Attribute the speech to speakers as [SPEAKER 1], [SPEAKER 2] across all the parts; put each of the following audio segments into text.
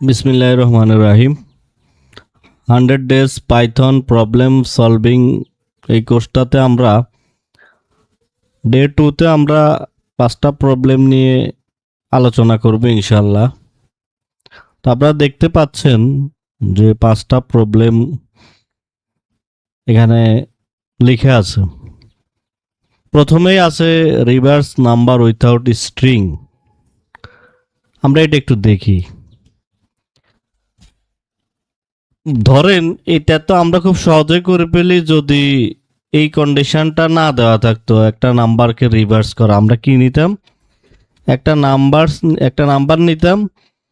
[SPEAKER 1] বিসমিল্লাহির রহমানির রাহিম। 100 days Python problem solving এই কোর্সটাতে আমরা ডে 2তে আমরা 5টা প্রবলেম নিয়ে আলোচনা করব ইনশাআল্লাহ। তো আপনারা দেখতে পাচ্ছেন যে 5টা প্রবলেম এখানে লিখে আছে। প্রথমেই আছে রিভার্স নাম্বার উইথাউট স্ট্রিং। আমরা এটা একটু দেখি। ধরেন এটা তো আমরা খুব সহজে করে ফেলি যদি এই কন্ডিশনটা না দেওয়া থাকতো, একটা নাম্বারকে রিভার্স করা। আমরা কি নিতাম? একটা নাম্বার নিতাম,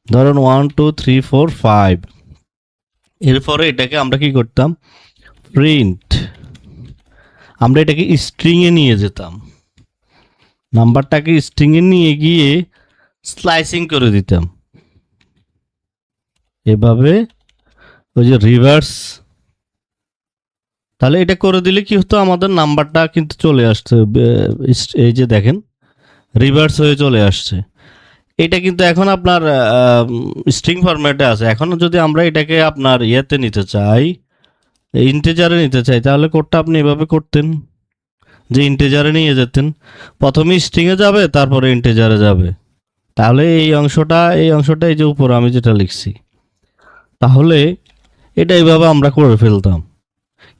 [SPEAKER 1] ধরুন 1 2 3 4 5। এরপরে এটাকে আমরা কি করতাম? প্রিন্ট। আমরা এটাকে স্ট্রিংয়ে নিয়ে যেতাম, নাম্বারটাকে স্ট্রিংয়ে নিয়ে গিয়ে স্লাইসিং করে দিতাম এভাবে, ওই যে রিভার্স। তাহলে এটা করে দিলে কি হতো, আমাদের নাম্বারটা কিন্তু চলে আসছে, এই যে দেখেন রিভার্স হয়ে চলে আসছে। এটা কিন্তু এখন আপনার স্ট্রিং ফরম্যাটে আছে। এখন যদি আমরা এটাকে আপনার ইয়েতে নিতে চাই, ইন্টিজারে নিতে চাই, তাহলে কোডটা আপনি এভাবে করতেন যে ইন্টিজারে নিয়ে যেতেন। প্রথমে স্ট্রিংয়ে যাবে, তারপরে ইন্টিজারে যাবে। তাহলে এই অংশটা এই যে উপর আমি যেটা লিখছি, তাহলে এটা এইভাবে আমরা করে ফেলতাম।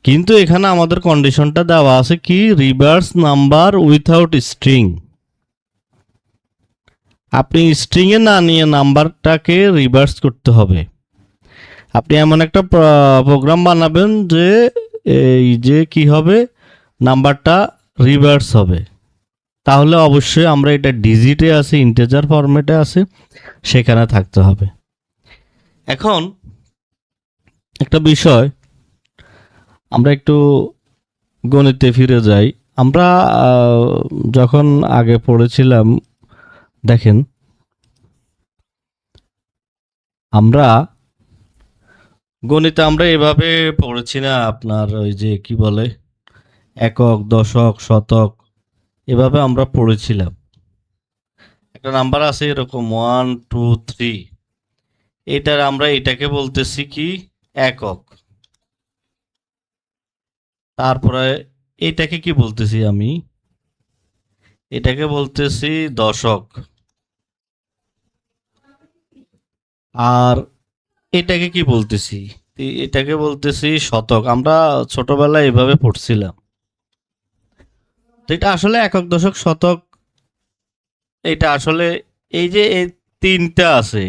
[SPEAKER 1] কিন্তু এখানে আমাদের কন্ডিশনটা দেওয়া আছে কি? Reverse number without string. আপনি স্ট্রিংয়ে না নিয়ে নাম্বারটাকে রিভার্স করতে হবে। আপনি এমন একটা প্রোগ্রাম বানাবেন যে এই যে কি হবে, নাম্বারটা রিভার্স হবে। তাহলে অবশ্যই আমরা এটা ডিজিটে আছে, ইন্টিজার ফরম্যাটে আছে, সেখানে থাকতে হবে। এখন একটা বিষয়, আমরা একটু গণিতে ফিরে যাই। আমরা যখন আগে পড়েছিলাম, দেখেন আমরা গণিতে আমরা এভাবে পড়েছি না, আপনার ওই যে কি বলে একক, দশক, শতক, এভাবে আমরা পড়েছিলাম। একটা নাম্বার আছে এরকম 1 2 3, এটার আমরা এটাকে বলতেছি কি? একক। তারপরে এটাকে কি বলতেছি? আমি এটাকে বলতেছি দশক। আর এটাকে কি বলতেছি? এটাকে বলতেছি শতক। আমরা ছোটবেলায় এভাবে পড়ছিলাম। তো এটা আসলে একক, দশক, শতক, এটা আসলে এই যে এই তিনটা আছে,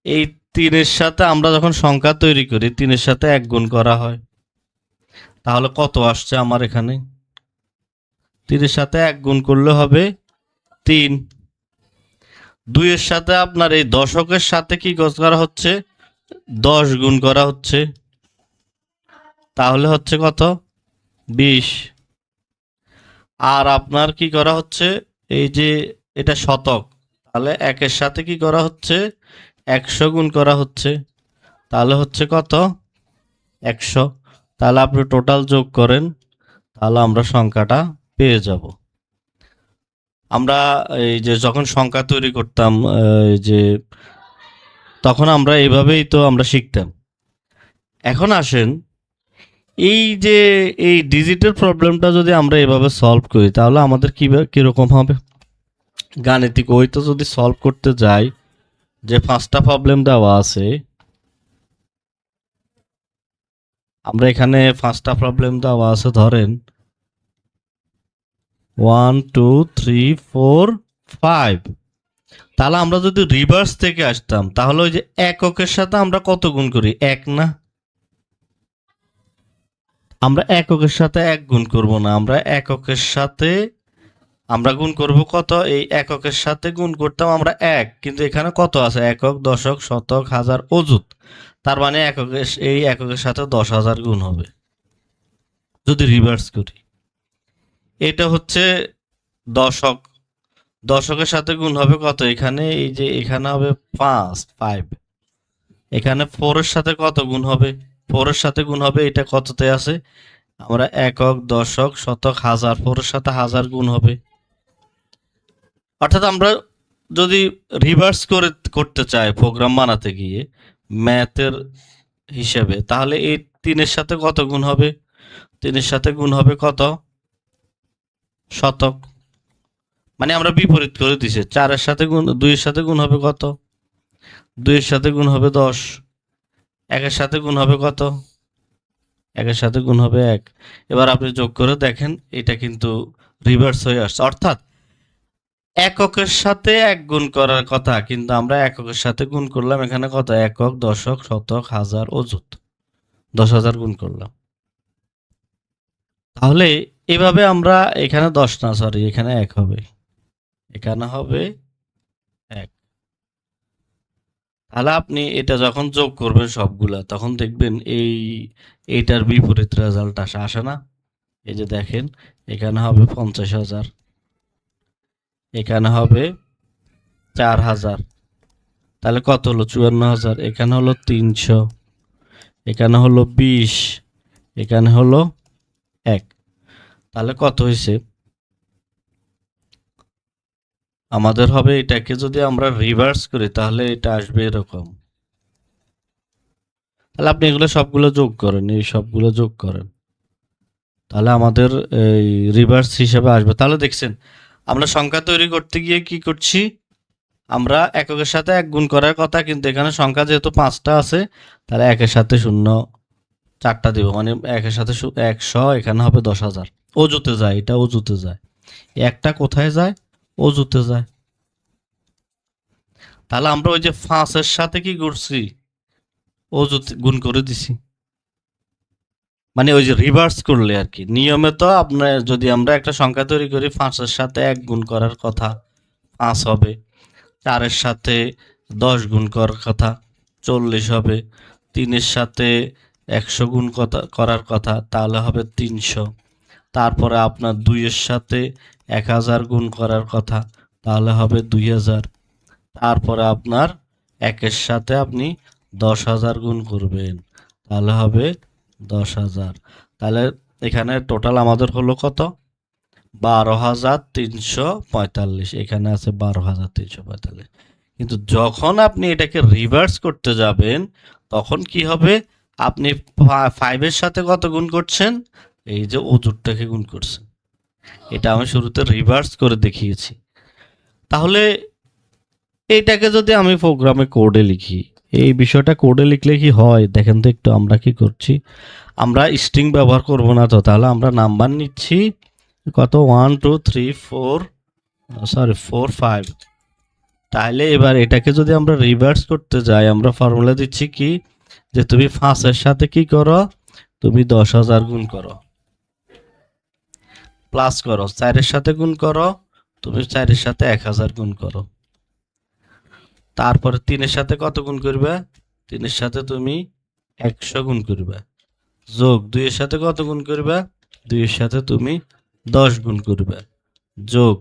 [SPEAKER 1] এই তিনের সাথে আমরা যখন সংখ্যা তৈরি করি, তিনের সাথে এক গুণ করা হয়। তাহলে কত আসছে আমার এখানে? তিনের সাথে এক গুণ করলে হবে 3। দুইয়ের সাথে আপনার এই দশকের সাথে কি করা হচ্ছে? 10 গুণ করা হচ্ছে। তাহলে হচ্ছে কত? 20। আর আপনার কি করা হচ্ছে? এই যে এটা শতক, তাহলে একের সাথে কি করা হচ্ছে? 100 গুণ করা হচ্ছে। তাহলে হচ্ছে কত? 100। তাহলে আপনি টোটাল যোগ করেন, তাহলে আমরা সংখ্যাটা পেয়ে যাব। আমরা এই যে যখন সংখ্যা তৈরি করতাম, এই যে তখন আমরা এইভাবেই তো আমরা শিখতাম। এখন আসেন, এই যে এই ডিজিটের প্রবলেমটা যদি আমরা এভাবে সলভ করি, তাহলে আমাদের কিরকম হবে? গাণিতিক ওই তো যদি সলভ করতে যাই, যে 5টা প্রবলেম দেওয়া আছে, আমরা এখানে 5টা প্রবলেম দেওয়া আছে, ধরেন 1 2 3 4 5। তাহলে আমরা যদি রিভার্স থেকে আসতাম, তাহলে ওই যে এককের সাথে আমরা কত গুণ করি? 1 না? আমরা এককের সাথে 1 গুণ করব না, আমরা এককের সাথে আমরা গুণ করব কত? এই এককের সাথে গুণ করতাম আমরা 1, কিন্তু এখানে কত আছে? একক, দশক, শতক, হাজার, অযুত। তার মানে এই এককের সাথে 10,000 গুণ হবে যদি রিভার্স করি। এটা হচ্ছে দশক। দশকের সাথে গুণ হবে কত? এখানে এই যে এখানে হবে 5। এখানে 4 এর সাথে কত গুণ হবে? 4 এর সাথে গুণ হবে, এটা কততে আছে? আমরা একক, দশক, শতক, হাজার, 4 এর সাথে হাজার গুণ হবে। অর্থাৎ আমরা যদি রিভার্স করতে চায় প্রোগ্রাম বানাতে গিয়ে ম্যাথের হিসেবে, তাহলে এই 3-এর সাথে কত গুণ হবে? 3-এর সাথে গুণ হবে কত? শতক। মানে আমরা বিপরীত করে দিছি। 4-এর সাথে গুণ, 2-এর সাথে গুণ হবে কত? 2-এর সাথে গুণ হবে 10। 1-এর সাথে গুণ হবে কত? 1-এর সাথে গুণ হবে 1। এবার আপনি যোগ করে দেখেন, এটা কিন্তু রিভার্স হয়ে আসছে। অর্থাৎ এককের সাথে 1 গুণ করার কথা, কিন্তু আমরা এককের সাথে গুণ করলাম এখানে কত? একক, দশক, শতক, হাজার, অযুত। 10,000 গুণ করলাম। তাহলে এভাবে আমরা এখানে 10 না, সরি, এখানে 1 হবে। এখানে হবে 1। তাহলে আপনি এটা যখন যোগ করবেন সবগুলা, তখন দেখবেন এইটার বিপরীত রেজাল্ট আসে না? এই যে দেখেন, এখানে হবে 50,000, এখানে হবে 4,000। তাহলে কত হলো? 54,000। এখানে হলো 300, এখানে হলো 20, এখানে হলো 1। তাহলে কত হয়েছে? আমাদের হবে, এটাকে যদি আমরা রিভার্স করি তাহলে এটা আসবে এরকম। তাহলে আপনি এগুলো সবগুলো যোগ করেন, এই সবগুলো যোগ করেন, তাহলে আমাদের এই রিভার্স হিসেবে আসবে। তাহলে দেখছেন, আমরা সংখ্যা তৈরি করতে গিয়ে কি করছি? আমরা এককের সাথে 1 গুণ করার কথা, কিন্তু এখানে সংখ্যা যেহেতু 5টা আছে, তাহলে 1-এর সাথে 0 4টা দিব, মানে 1-এর সাথে 100, এখানে হবে 10,000। অযুতে যায়, এটা অযুতে যায়। একটা কোথায় যায়? অযুতে যায়। তাহলে আমরা ওই যে 5-এর সাথে কি করছি? অযুতে গুণ করে দিছি। মানে ওই যে রিভার্স করলে আর কি। নিয়মে তো আপনার যদি আমরা একটা সংখ্যা তৈরি করি, 5-এর সাথে 1 গুণ করার কথা 5 হবে, 4-এর সাথে 10 গুণ করার কথা 40 হবে, 3-এর সাথে 100 গুণ করার কথা, তাহলে হবে 300। তারপরে আপনার 2-এর সাথে 1000 গুণ করার কথা, তাহলে হবে 2000। তারপরে আপনার 1-এর সাথে আপনি 10,000 গুণ করবেন, তাহলে হবে 10,000। তাহলে এখানে টোটাল আমাদের হলো কত? 12,345। এখানে আছে 12,345। কিন্তু যখন আপনি এটাকে রিভার্স করতে যাবেন, তখন কি হবে? আপনি 5-এর সাথে কত গুণ করছেন? এই যে অজুরটাকে গুণ করছেন। এটা আমি শুরুতে রিভার্স করে দেখিয়েছি। তাহলে এইটাকে যদি আমি প্রোগ্রামে কোডে লিখি, এই বিষয়টা কোডে লিখলে কি হয় দেখেন তো একটু। আমরা কি করছি? আমরা স্ট্রিং ব্যবহার করব না তো, তাহলে আমরা নাম্বার নিচ্ছি কত? 1 2 3 4, সরি 4 5। তাহলে এবার এটাকে যদি আমরা রিভার্স করতে যাই, আমরা ফর্মুলা দিচ্ছি কি, যে তুমি 5-এর সাথে কি করো? তুমি 10,000 গুণ করো, প্লাস করো 4-এর সাথে গুণ করো, তুমি 4-এর সাথে 1,000 গুণ করো। তারপরে 3-এর সাথে কত গুণ করবে? 3-এর সাথে তুমি 100 গুণ করবে। যোগ 2-এর সাথে কত গুণ করবে? 2-এর সাথে তুমি 10 গুণ করবে। যোগ,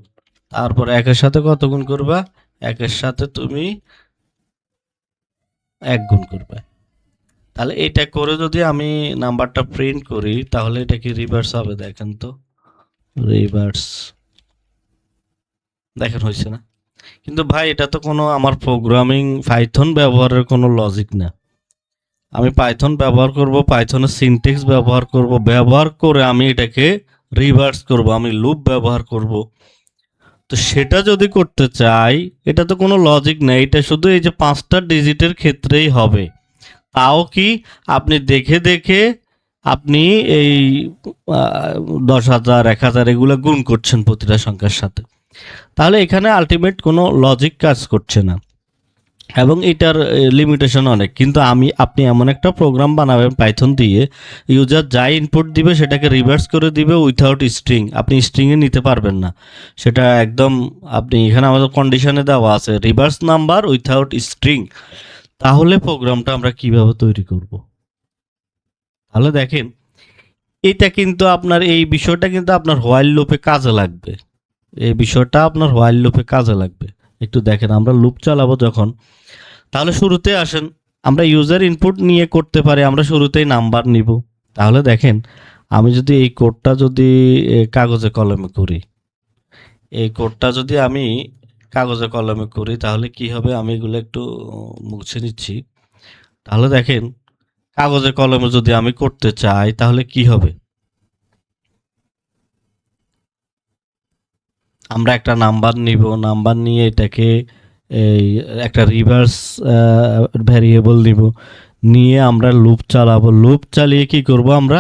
[SPEAKER 1] তারপর 1-এর সাথে কত গুণ করবে? 1-এর সাথে তুমি 1 গুণ করবে। তাহলে এটা করে যদি আমি নাম্বারটা প্রিন্ট করি, তাহলে এটা কি রিভার্স হবে? দেখেন তো, রিভার্স। দেখেন হয়েছে না? কিন্তু ভাই এটা তো কোনো আমার প্রোগ্রামিং পাইথন ব্যবহারের কোনো লজিক না। আমি পাইথন ব্যবহার করব, পাইথনের সিনট্যাক্স ব্যবহার করব, ব্যবহার করে আমি এটাকে রিভার্স করব, আমি লুপ ব্যবহার করব। তো সেটা যদি করতে চাই, এটা তো কোনো লজিক নেই, এটা শুধু এই যে 5টা ডিজিটের ক্ষেত্রেই হবে। তাও কি আপনি দেখে দেখে আপনি এই 10,000 1,000 এগুলো গুণ করছেন প্রতিটা সংখ্যার সাথে। তাহলে এখানে আলটিমেট কোনো লজিক কাজ করছে না, এবং এটার লিমিটেশন অনেক। কিন্তু আপনি এমন একটা প্রোগ্রাম বানাবেন পাইথন দিয়ে, ইউজার যা ইনপুট দিবে সেটাকে রিভার্স করে দিবে উইথাউট স্ট্রিং। আপনি স্ট্রিংয়ে নিতে পারবেন না সেটা একদম। আপনি এখানে আমাদের কন্ডিশনে দেওয়া আছে রিভার্স নাম্বার উইথাউট স্ট্রিং। তাহলে প্রোগ্রামটা আমরা কিভাবে তৈরি করব? তাহলে দেখেন, এটা কিন্তু আপনার এই বিষয়টা কিন্তু আপনার হোয়াইল লুপে কাজে লাগবে। এই বিষয়টা আপনার হোয়াইল লুপে কাজে লাগবে। একটু দেখেন, আমরা লুপ চালাবো যখন, তাহলে শুরুতে আসেন, আমরা ইউজার ইনপুট নিয়ে করতে পারি, আমরা শুরুতেই নাম্বার নিব। তাহলে দেখেন, আমি যদি এই কোডটা যদি কাগজে কলমে করি, এই কোডটা যদি আমি কাগজে কলমে করি তাহলে কি হবে, আমি এগুলো একটু মুছে নিচ্ছি। তাহলে দেখেন কাগজে কলমে যদি আমি করতে চাই তাহলে কি হবে, আমরা একটা নাম্বার নিব, নাম্বার নিয়ে এটাকে এই একটা রিভার্স ভ্যারিয়েবল নিব, নিয়ে আমরা লুপ চালাবো, লুপ চালিয়ে কি করব আমরা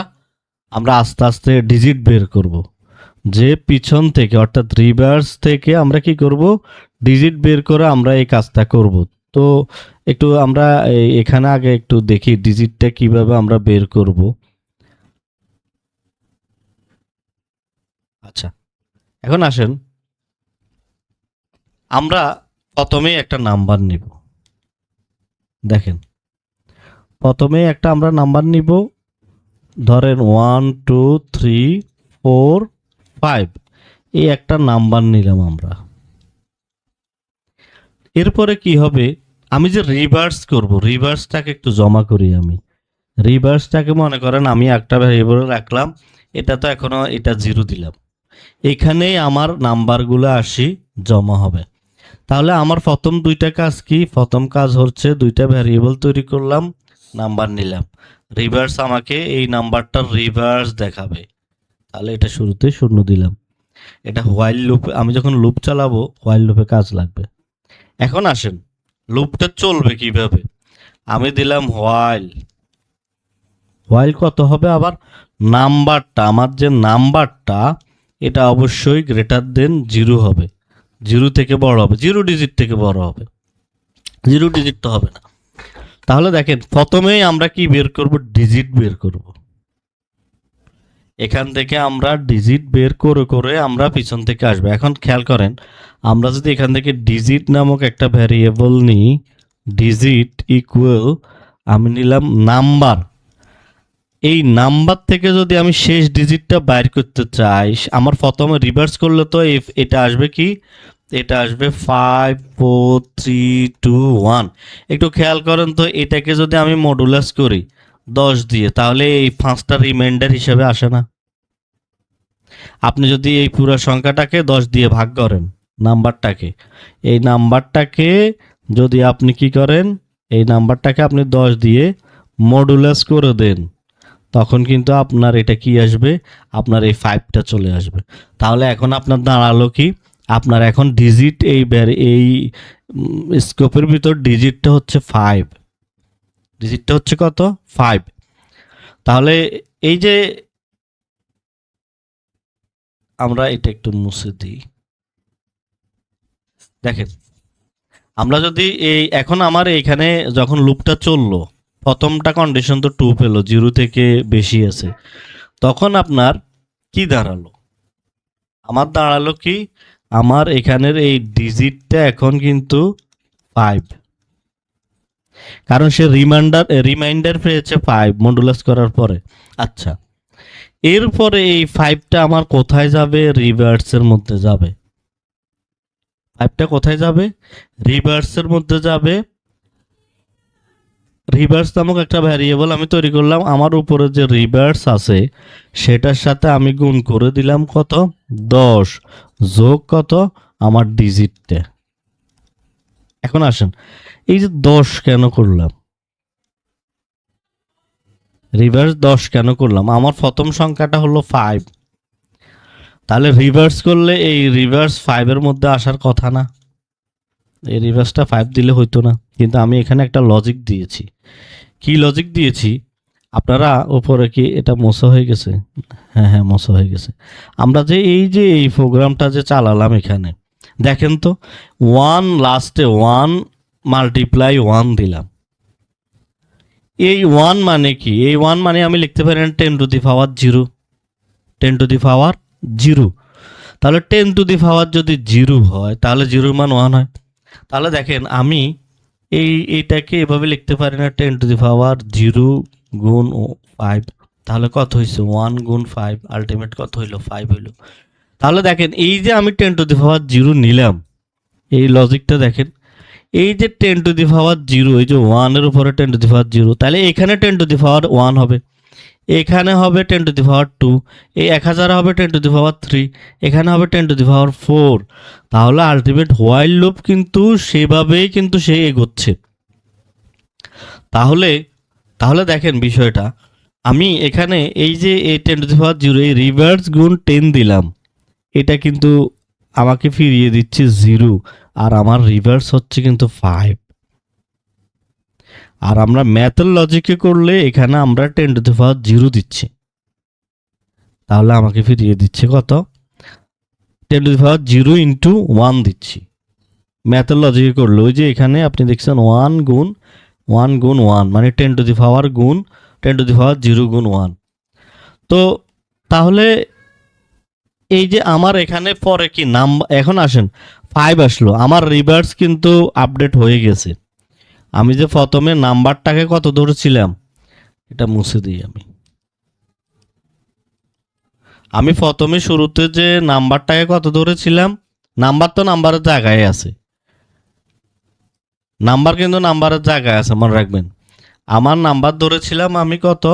[SPEAKER 1] আমরা আস্তে আস্তে ডিজিট বের করব, যে পিছন থেকে অর্থাৎ রিভার্স থেকে আমরা কি করব ডিজিট বের করে আমরা এই কাজটা করব। তো একটু আমরা এখানে আগে একটু দেখি ডিজিটটা কিভাবে আমরা বের করব। আচ্ছা, এখন আসেন আমরা প্রথমেই একটা নাম্বার নিব। দেখেন প্রথমেই একটা আমরা নাম্বার নিব, ধরেন 1 2 3 4 5, এই একটা নাম্বার নিলাম আমরা। এরপরে কি হবে, আমি যে রিভার্স করব, রিভার্সটাকে একটু জমা করি আমি। রিভার্সটাকে মনে করেন আমি একটা ভ্যারিয়েবল রাখলাম, এটা তো এখনো এটা 0 দিলাম, এখানেই আমার নাম্বারগুলো আসি জমা হবে। তাহলে আমার প্রথম দুইটা কাজ কি, প্রথম কাজ হচ্ছে দুইটা ভ্যারিয়েবল তৈরি করলাম, নাম্বার নিলাম, রিভার্স আমাকে এই নাম্বারটার রিভার্স দেখাবে, তাহলে এটা শুরুতে 0 দিলাম। এটা হোয়াইল লুপ, আমি যখন লুপ চালাবো হোয়াইল লুপে কাজ লাগবে। এখন আসেন লুপটা চলবে কিভাবে, আমি দিলাম হোয়াইল, হোয়াইল কত হবে আবার, নাম্বারটা আমার যে নাম্বারটা এটা অবশ্যই গ্রেটার দেন 0 হবে, 0 থেকে বড় হবে, 0 ডিজিট থেকে বড় হবে, 0 ডিজিট তো হবে না। তাহলে দেখেন প্রথমেই আমরা কি বের করব, ডিজিট বের করব। এখান থেকে আমরা ডিজিট বের করে করে আমরা পিছন থেকে আসবো। এখন খেয়াল করেন আমরা যদি এখান থেকে ডিজিট নামক একটা ভ্যারিয়েবল নিই, ডিজিট ইকুয়াল আমি নিলাম নাম্বার, এই নাম্বার থেকে যদি আমি শেষ ডিজিটটা বাইর করতে চাই, আমার প্রথমে রিভার্স করলে তো এটা আসবে কি, এটা আসবে 5 4 3 2 1। একটু খেয়াল করেন তো এটাকে যদি আমি মডুলাস করি 10 দিয়ে, তাহলে এই 5টা রিমাইন্ডার হিসেবে আসে না। আপনি যদি এই পুরো সংখ্যাটাকে 10 দিয়ে ভাগ করেন নাম্বারটাকে, এই নাম্বারটাকে যদি আপনি কি করেন, এই নাম্বারটাকে আপনি 10 দিয়ে মডুলাস করে দেন, তখন কিন্তু আপনার এটা কি আসবে, আপনার এই 5টা চলে আসবে। তাহলে এখন আপনার দাঁড়ালো কি, আপনার এখন ডিজিট এই স্কোপের ভিতর ডিজিটটা হচ্ছে 5, ডিজিটটা হচ্ছে কত 5। তাহলে এই যে আমরা এটা একটু মুছে দিই, দেখেন আমরা যদি এই এখন আমার এইখানে যখন লুপটা চললো, প্রথমটা কন্ডিশন তো 2 পেলো, 0 থেকে বেশি আছে, তখন আপনার কি দাঁড়ালো, আমার দাঁড়ালো কি, আমার এখানের এই ডিজিটটা এখন কিন্তু 5, কারণ সে রিমাইন্ডার পেয়েছে 5 মডুলাস করার পরে। আচ্ছা, এরপরে এই 5টা আমার কোথায় যাবে, রিভার্সের মধ্যে যাবে। 5টা কোথায় যাবে, রিভার্সের মধ্যে যাবে। রিভার্স নামক একটা ভ্যারিয়েবল আমি তৈরি করলাম, আমার উপরে যে রিভার্স আছে সেটার সাথে আমি গুণ করে দিলাম কত 10 যোগ কত আমার ডিজিটটা। এখন আসেন এই যে 10 কেন করলাম, রিভার্স 10 কেন করলাম, আমার প্রথম সংখ্যাটা হলো 5, তাহলে রিভার্স করলে এই রিভার্স 5 এর মধ্যে আসার কথা না, এই রিভার্সটা 5 দিলে হইতো না, কিন্তু আমি এখানে একটা লজিক দিয়েছি। কি লজিক দিয়েছি, আপনারা উপরে কি এটা মোছা হয়ে গেছে, হ্যাঁ হ্যাঁ মোছা হয়ে গেছে। আমরা যে এই প্রোগ্রামটা যে চালালাম এখানে দেখেন তো 1 লাস্টে 1 মাল্টিপ্লাই 1 দিলাম, এই 1 মানে কি, এই 1 মানে আমি লিখতে পারি 10 to the power 0, 10 to the পাওয়ার 0। তাহলে 10 টু দি পাওয়ার যদি 0 হয় তাহলে 0 মান 1 হয়। তাহলে দেখেন আমি এইটাকে এভাবে লিখতে পারি না, 10 টু দি পাওয়ার 0 গুণ 5, তাহলে কত হয়েছে 1 গুণ 5, আলটিমেট কত হইলো 5 হইলো। তাহলে দেখেন এই যে আমি 10 টু দি পাওয়ার 0 নিলাম, এই লজিকটা দেখেন, এই যে 10 টু দি পাওয়ার 0, এই যে 1 এর উপরে 10 টু দি পাওয়ার 0, তাহলে এখানে 10 টু দি পাওয়ার 1 হবে, এখানে হবে 10^2, এই 1000 হবে 10^3, এখানে হবে 10^4। তাহলে আলটিমেট হোয়াইল লুপ কিন্তু সেভাবেই কিন্তু সে এগোচ্ছে। তাহলে তাহলে দেখেন বিষয়টা, আমি এখানে এই যে এই 10^0 এই রিভার্স গুণ 10 দিলাম, এটা কিন্তু আমাকে ফিরিয়ে দিচ্ছে 0, আর আমার রিভার্স হচ্ছে কিন্তু 5। আর আমরা ম্যাথের লজিকে করলে এখানে আমরা 10^0 দিচ্ছি, তাহলে আমাকে ফিরিয়ে দিচ্ছে কত? 10^0 ইন্টু 1 দিচ্ছি। ম্যাথের লজিকে করলে ওই যে এখানে আপনি দেখছেন 1 গুণ 1 গুণ 1 মানে 10^, গুণ 10^0 গুণ 1। তো তাহলে এই যে আমার এখানে পরে কি নাম্বার, এখন আসেন 5 আসলো, আমার রিভার্স কিন্তু আপডেট হয়ে গেছে। আমি যে প্রথমে নাম্বারটাকে কত ধরেছিলাম, এটা মুছে দিই আমি প্রথমে শুরুতে যে নাম্বারটাকে কত ধরেছিলাম, নাম্বার তো নাম্বারের জায়গায় আছে, নাম্বার কিন্তু নাম্বারের জায়গায় আছে, মনে রাখবেন। আমার নাম্বার ধরেছিলাম আমি কত,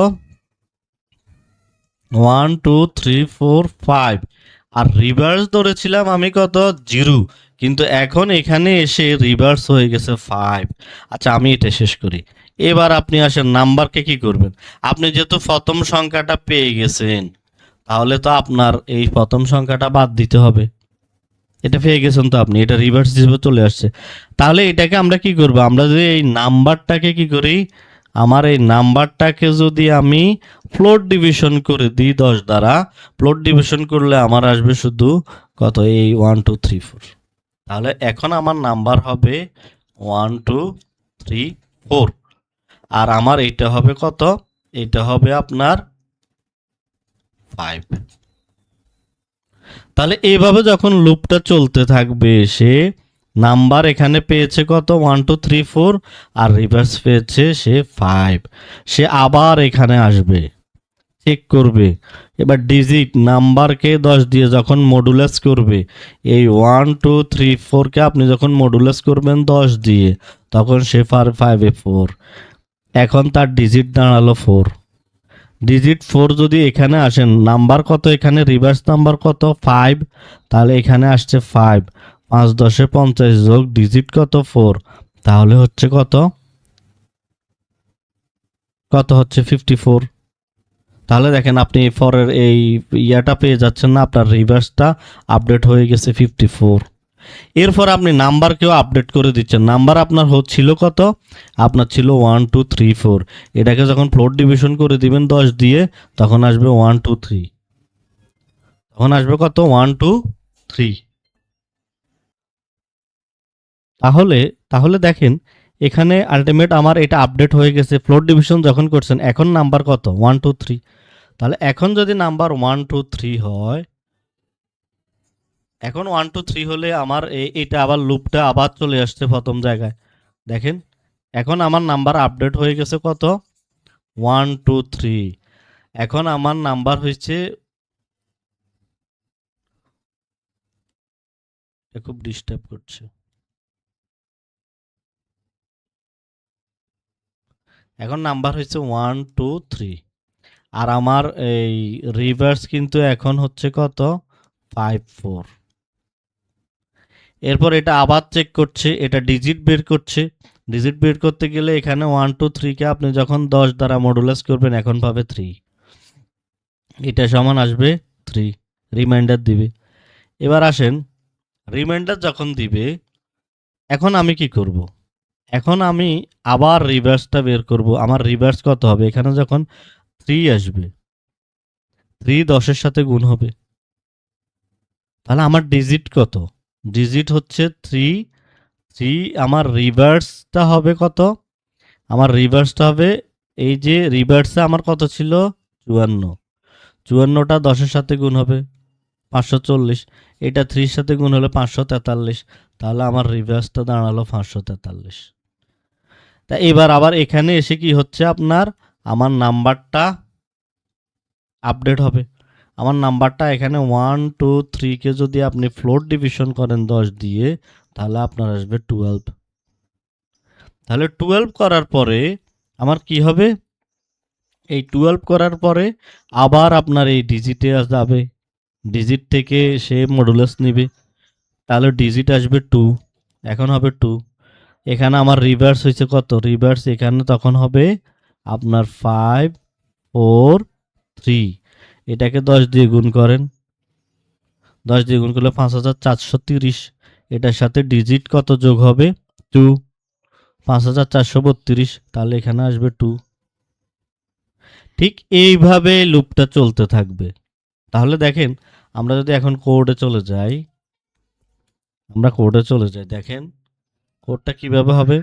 [SPEAKER 1] 1 2 3 4 5, আর রিভার্স ধরেছিলাম আমি কত, 0। কিন্তু এখন এখানে এসে রিভার্স হয়ে গেছে 5। আচ্ছা, আমি এটা শেষ করি। এবার আপনি আসেন নাম্বারকে কি করবেন। আপনি যেহেতু প্রথম সংখ্যাটা পেয়ে গেছেন, তাহলে তো আপনার এই প্রথম সংখ্যাটা বাদ দিতে হবে। এটা পেয়ে গেছেন তো আপনি, এটা রিভার্স হিসেবে চলে আসছে। তাহলে এটাকে আমরা কি করব, আমরা যদি এই নাম্বারটাকে কি করি, আমার এই নাম্বারটাকে যদি আমি ফ্লোট ডিভিশন করে দিই 10 দ্বারা, ফ্লোট ডিভিশন করলে আমার আসবে শুধু কত, এই 1 2 3 4। তাহলে এখন আমার নাম্বার হবে 1 2 3 4, আর আমার এইটা হবে কত, এটা হবে আপনার 5। তাহলে এইভাবে যখন লুপটা চলতে থাকবে, সে নাম্বার এখানে পেয়েছে কত, 1 2 3 4, আর রিভার্স পেয়েছে সে 5। সে আবার এখানে আসবে, চেক করবে। এবার ডিজিট নাম্বারকে 10 দিয়ে যখন মডুলাস করবে, এই 1 2 3 4কে আপনি যখন মডুলাস করবেন 10 দিয়ে, তখন সে 5 এ 4, এখন তার ডিজিট দাঁড়ালো 4। ডিজিট 4 যদি এখানে আসেন, নাম্বার কত এখানে, রিভার্স নাম্বার কত 5, তাহলে এখানে আসছে 5, 5 10 50 যোগ ডিজিট কত 4, তাহলে হচ্ছে কত, কত হচ্ছে 54। তাহলে দেখেন আপনি ফরের এই ইয়াটা পেয়ে যাচ্ছেন না, আপনার রিভার্সটা আপডেট হয়ে গেছে 54। এরপর আপনি নাম্বারকেও আপডেট করে দিচ্ছেন। নাম্বার আপনার হচ্ছিল কত, আপনার ছিল 1 2 3 4, এটাকে যখন ফ্লোট ডিভিশন করে দিবেন 10 দিয়ে, তখন আসবে 1 2 3, তখন আসবে কত, 1 2 3। তাহলে তাহলে দেখেন এখানে আলটিমেট আমার এটা আপডেট হয়ে গেছে। ফ্লোট ডিভিশন যখন করছেন, এখন নাম্বার কত, 1 2 3। তাহলে এখন যদি নাম্বার 1 2 3 হয়, এখন 1 2 3 হলে আমার এটা আবার লুপটা আবার চলে আসছে প্রথম জায়গায়। দেখেন এখন আমার নাম্বার আপডেট হয়ে গেছে কত, 1 2 3। এখন আমার নাম্বার হয়েছে, খুব ডিস্টার্ব করছে। এখন নাম্বার হয়েছে 1 2 3, আর আমার এই রিভার্স কিন্তু এখন হচ্ছে কত, 5 4। এরপর এটা আবার চেক করছে, এটা ডিজিট বের করছে। ডিজিট বের করতে গেলে এখানে 1 2 3কে আপনি যখন 10 দ্বারা মডুলাস করবেন, এখন পাবে 3, এটা সমান আসবে 3, রিমাইন্ডার দিবে। এবার আসেন, রিমাইন্ডার যখন দিবে, এখন আমি কি করব, এখন আমি আবার রিভার্সটা বের করব। আমার রিভার্স কত হবে, এখানে যখন 3 আসবে, 3 10-এর সাথে গুণ হবে, তাহলে আমার ডিজিট কত, ডিজিট হচ্ছে 3। 3 আমার রিভার্সটা হবে কত, আমার রিভার্সটা হবে, এই যে রিভার্সে আমার কত ছিল, 54। 54টা 10-এর সাথে গুণ হবে 540, এটা 3-র সাথে গুণ হলে 543, তাহলে আমার রিভার্সটা দাঁড়ালো 543। তা এবার আবার এখানে এসে কি হচ্ছে আপনার, আমার নাম্বারটা আপডেট হবে। আমার নাম্বারটা এখানে 1 2 3কে যদি আপনি ফ্লোট ডিভিশন করেন 10 দিয়ে, তাহলে আপনার আসবে 12। তাহলে 12 করার পরে আমার কি হবে, এই 12 করার পরে আবার আপনার এই ডিজিটে যাবে, ডিজিট থেকে সে মডুলাস নিবে, তাহলে ডিজিট আসবে 2, এখন হবে 2। এখানে আমার রিভার্স হয়েছে কত, রিভার্স এখানে তখন হবে আপনার 5 4 3। এটাকে 10 দিয়ে গুণ করেন, 10 দিয়ে গুণ করলে 5430। এটার সাথে ডিজিট কত যোগ হবে, 2, 5432। তাহলে এখানে আসবে 2। ঠিক এইভাবে লুপটা চলতে থাকবে। তাহলে দেখেন আমরা যদি এখন কোডে চলে যাই, দেখেন কোডটা কিভাবে হবে।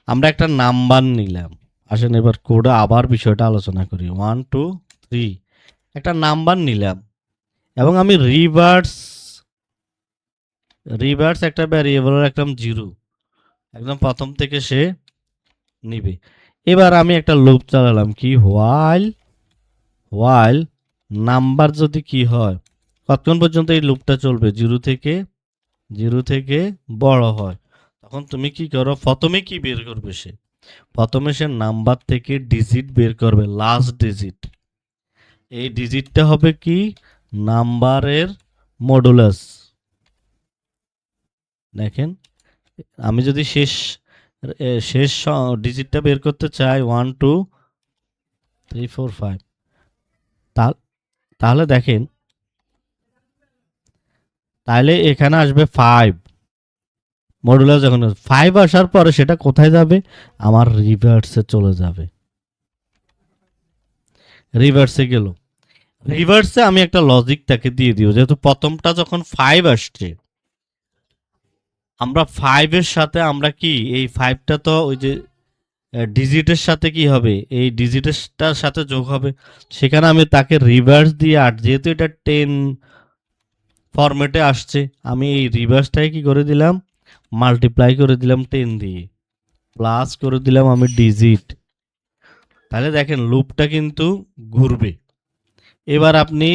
[SPEAKER 1] আমরা একটা নাম্বার নিলাম, আসেন এবার কোডে আবার বিষয়টা আলোচনা করি। 1 2 3 একটা নাম্বার নিলাম এবং আমি রিভার্স একটা ভ্যারিয়েবলের একদম 0, একদম প্রথম থেকে সে নিবে। এবার আমি একটা লুপ চালালাম, কি হোয়াইল নাম্বার যদি কি হয়, কতক্ষণ পর্যন্ত এই লুপটা চলবে, 0 থেকে বড় হয়, তখন তুমি কি করো, প্রথমে কি বের করবে সে, প্রথমে সে নাম্বার থেকে ডিজিট বের করবে, লাস্ট ডিজিট। এই ডিজিটটা হবে কি, নাম্বারের মডুলাস। দেখেন আমি যদি শেষ ডিজিটটা বের করতে চাই 1 2 3 4 5, তাহলে দেখেন, তাহলে এখানে আসবে 5, মডুলাস যখন 5 আসার পরে সেটা কোথায় যাবে, আমার রিভার্সে চলে যাবে। রিভার্সে গেল, রিভার্সে আমি একটা লজিক তাকে দিয়ে দিব, যেহেতু প্রথমটা যখন 5 আসছে, আমরা 5 এর সাথে আমরা কি, এই 5টা তো ওই যে ডিজিটের সাথে কি হবে, এই ডিজিটের সাথে যোগ হবে, সেখানে আমি তাকে রিভার্স দিয়ে, আর যেহেতু এটা 10 ফরম্যাটে আসছে, আমি এই রিভার্সটাকে কি করে দিলাম, মাল্টিপ্লাই করে দিলাম 10 দিয়ে, প্লাস করে দিলাম আমি ডিজিট। তাহলে দেখেন লুপটা কিন্তু ঘুরবে। এবার আপনি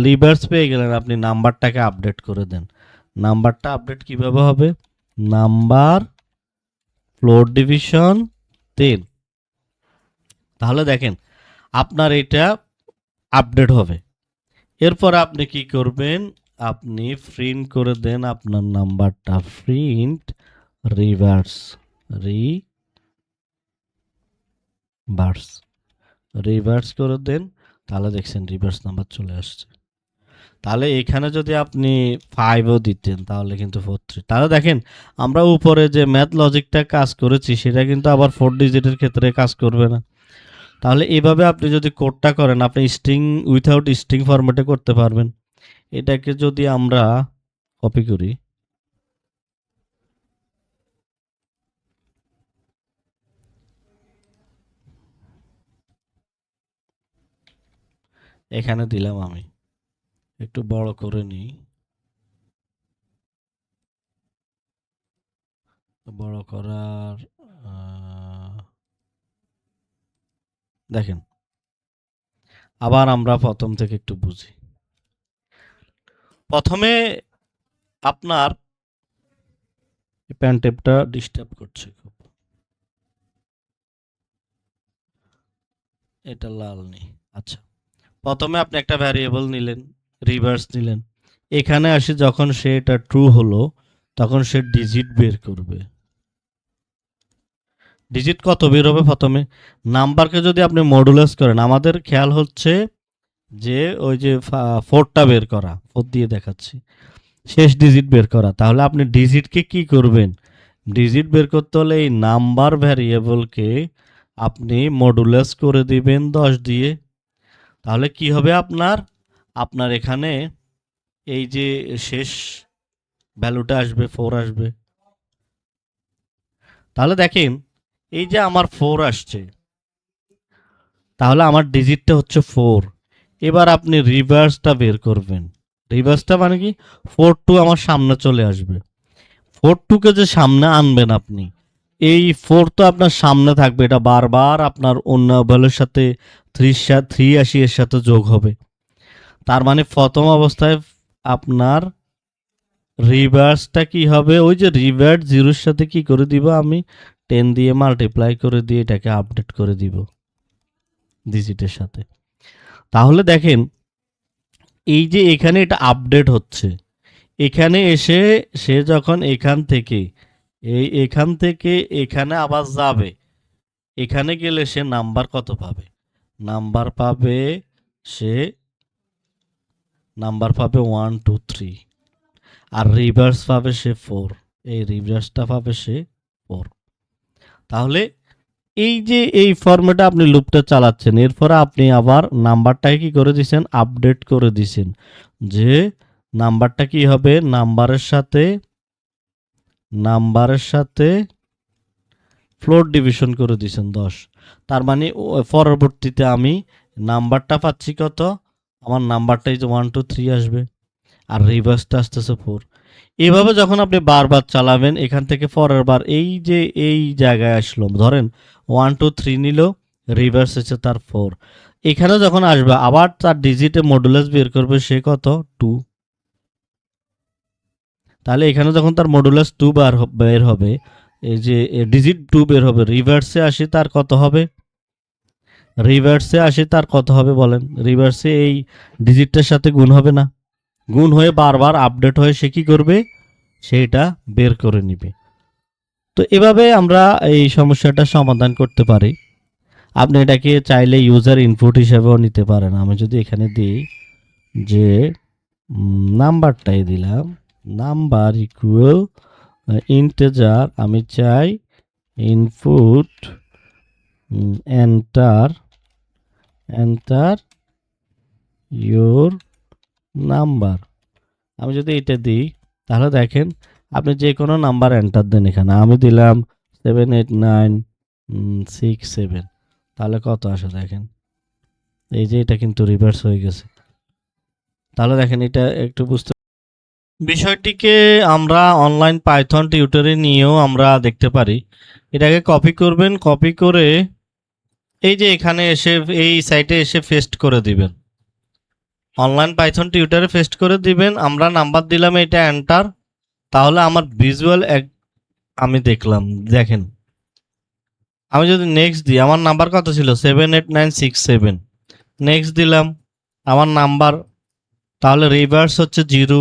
[SPEAKER 1] রিভার্স পেয়ে গেলেন, আপনি নাম্বারটাকে আপডেট করে দেন। নাম্বারটা আপডেট কিভাবে হবে, নাম্বার ফ্লোর ডিভিশন 10। তাহলে দেখেন আপনার এটা আপডেট হবে। এরপর আপনি কি করবেন, আপনি প্রিন্ট করে দেন আপনার নাম্বারটা, প্রিন্ট রিভার্স করে দেন, তাহলে দেখছেন রিভার্স নাম্বার চলে আসছে। তাহলে এখানে যদি আপনি 5ও দিতেন তাহলে কিন্তু 43। তাহলে দেখেন আমরা উপরে যে ম্যাথ লজিকটা কাজ করেছি সেটা কিন্তু আবার 4 ডিজিটের ক্ষেত্রে কাজ করবে না। তাহলে এভাবে আপনি যদি কোডটা করেন, আপনি স্ট্রিং উইথাউট স্ট্রিং ফরম্যাটে করতে পারবেন। এটাকে যদি আমরা কপি করি, এখানে দিলাম, আমি একটু বড় করে নিই, বড় করার দেখেন আবার আমরা প্রথম থেকে একটু বুঝি। প্রথমে আপনার প্যান টেপটা ডিস্টার্ব করছে খুব, এটা লাল নেই। আচ্ছা, প্রথমে আপনি একটা ভ্যারিয়েবল নিলেন, রিভার্স নিলেন, এখানে আসে যখন সে এটা ট্রু হলো তখন সে ডিজিট বের করবে। ডিজিট কত বের হবে, প্রথমে নাম্বারকে যদি আপনি মডুলাস করেন, আমাদের খেয়াল হচ্ছে যে ওই যে 4টা বের করা, 4 দিয়ে দেখাচ্ছি, শেষ ডিজিট বের করা। তাহলে আপনি ডিজিটকে কি করবেন, ডিজিট বের করতে হলে এই নাম্বার ভ্যারিয়েবলকে আপনি মডুলাস করে দিবেন 10 দিয়ে। তাহলে কি হবে আপনার, আপনার এখানে এই যে শেষ ভ্যালুটা আসবে 4 আসবে। তাহলে দেখেন এই যে আমার 4 আসছে, তাহলে আমার ডিজিটটা হচ্ছে 4। এবার আপনি রিভার্সটা বের করবেন, রিভার্সটা মানে কি, 4 2 আমার সামনে চলে আসবে। 4 2 যে সামনে আনবেন আপনি, এই 4 তো আপনার সামনে থাকবে, এটা বারবার আপনার অন্য ভ্যালুর সাথে 380 এর সাথে যোগ হবে। তার মানে প্রথম অবস্থায় আপনার রিভার্সটা কি হবে, ওই যে রিভার্স 0-র সাথে কি করে দিব, আমি 10 দিয়ে মাল্টিপ্লাই করে দিয়ে এটাকে আপডেট করে দিব। ডিজিটের সাথে। তাহলে দেখেন এই যে এখানে এটা আপডেট হচ্ছে, এখানে এসে সে যখন এখান থেকে এখানে আবার যাবে, এখানে গেলে সে নাম্বার কত পাবে? নাম্বার পাবে সে নাম্বার পাবে 1 2 3, আর রিভার্স পাবে সে 4, এই রিভার্সটা পাবে সে 4। তাহলে এই যে এই ফরম্যাটে আপনি লুপটা চালাচ্ছেন, এরপরে আপনি আবার নাম্বারটাকে কি করে দিয়েছেন? আপডেট করে দিয়েছেন, যে নাম্বারটা কি হবে? নাম্বারের সাথে ফ্লোর ডিভিশন করে দিয়েছেন 10। তার মানে পরবর্তীতে আমি নাম্বারটা পাচ্ছি কত? আমার নাম্বারটা এই যে 1 2 3 আসবে, আর রিভার্সটা আসতেছে 4। এভাবে যখন আপনি বারবার চালাবেন, এখান থেকে পরের বার এই যে এই জায়গায় আসলো, ধরেন 1 2 3 নিল, রিভার্স হচ্ছে তার 4, এখানে যখন আসবে আবার তার ডিজিটে মডুলাস বের করবে সে কত? 2। তাহলে এখানে যখন তার মডুলাস 2 বের হবে, এই যে ডিজিট 2 বের হবে, রিভার্সে আসি তার কত হবে? বলেন, রিভার্সে এই ডিজিটটার সাথে গুণ হবে না? গুণ হয়ে বারবার আপডেট হয়ে সে কি করবে? সেইটা বের করে নিবে। তো এভাবে আমরা এই সমস্যাটা সমাধান করতে পারি। আপনি এটাকে চাইলে ইউজার ইনপুট হিসেবেও নিতে পারেন। আমি যদি এখানে দিই যে নাম্বারটাই দিলাম, নাম্বার ইকুয়াল ইন্টেজার, আমি চাই ইনপুট এন্টার ইয়োর নাম্বার। আমি যদি এটা দিই, তাহলে দেখেন আপনি যে কোনো নাম্বার এন্টার দেন, এখানে আমি দিলাম 78967, তাহলে কত আসে দেখেন, এই যে এটা কিন্তু রিভার্স হয়ে গেছে। তাহলে দেখেন এটা একটু বুঝতে, বিষয়টিকে আমরা অনলাইন পাইথন টিউটরে নিয়েও আমরা দেখতে পারি। এটাকে কপি করবেন, কপি করে এই যে এখানে এসে এই সাইটে এসে পেস্ট করে দিবেন, অনলাইন পাইথন টিউটরে পেস্ট করে দিবেন। আমরা নাম্বার দিলাম এটা এন্টার, তাহলে আমার ভিজুয়াল আমি দেখলাম, দেখেন আমি যদি নেক্সট দিই, আমার নাম্বার কত ছিল? 78967, নেক্সট দিলাম আমার নাম্বার, তাহলে রিভার্স হচ্ছে 0।